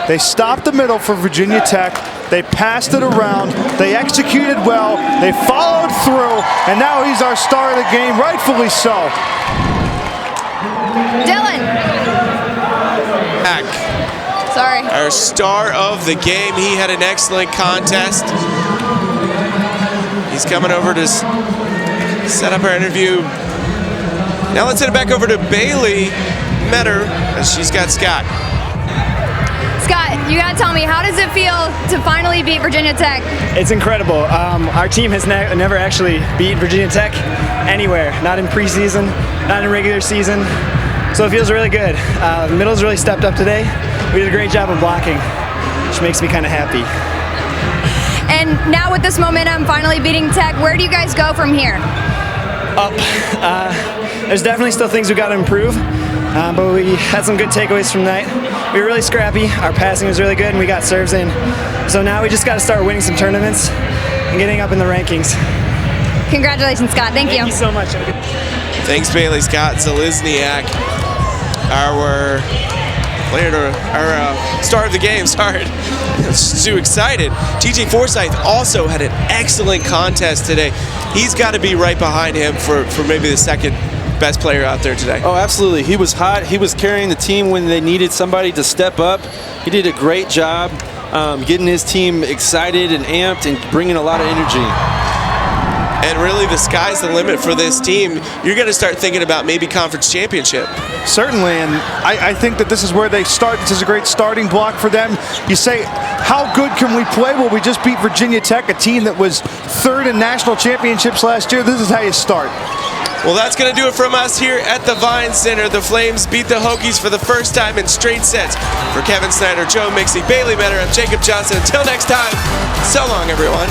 They stopped the middle for Virginia Tech. They passed it around. They executed well. They followed through, and now he's our star of the game, rightfully so. Dylan. Back. Sorry. Our star of the game. He had an excellent contest. He's coming over to set up our interview. Now let's send it back over to Bailey Metter as she's got Scott. Scott, you gotta tell me, how does it feel to finally beat Virginia Tech? It's incredible. Our team has never actually beat Virginia Tech anywhere, not in preseason, not in regular season. So it feels really good. The middle's really stepped up today. We did a great job of blocking, which makes me kind of happy. And now with this momentum, finally beating Tech, where do you guys go from here? Up. There's definitely still things we've got to improve, but we had some good takeaways from tonight. We were really scrappy. Our passing was really good, and we got serves in. So now we just got to start winning some tournaments and getting up in the rankings. Congratulations, Scott. Thank you. Thank you so much. Thanks, Bailey. Scott Zalesniak, our star of the game. Sorry, I'm just too excited. TJ Forsyth also had an excellent contest today. He's got to be right behind him for maybe the second best player out there today. Oh, absolutely. He was hot. He was carrying the team when they needed somebody to step up. He did a great job getting his team excited and amped and bringing a lot of energy. And really, the sky's the limit for this team. You're going to start thinking about maybe conference championship. Certainly, and I think that this is where they start. This is a great starting block for them. You say, how good can we play? Well, we just beat Virginia Tech, a team that was third in national championships last year. This is how you start. Well, that's going to do it from us here at the Vine Center. The Flames beat the Hokies for the first time in straight sets. For Kevin Snyder, Joe Mixie, Bailey Metter, I'm Jacob Johnson. Until next time, so long, everyone.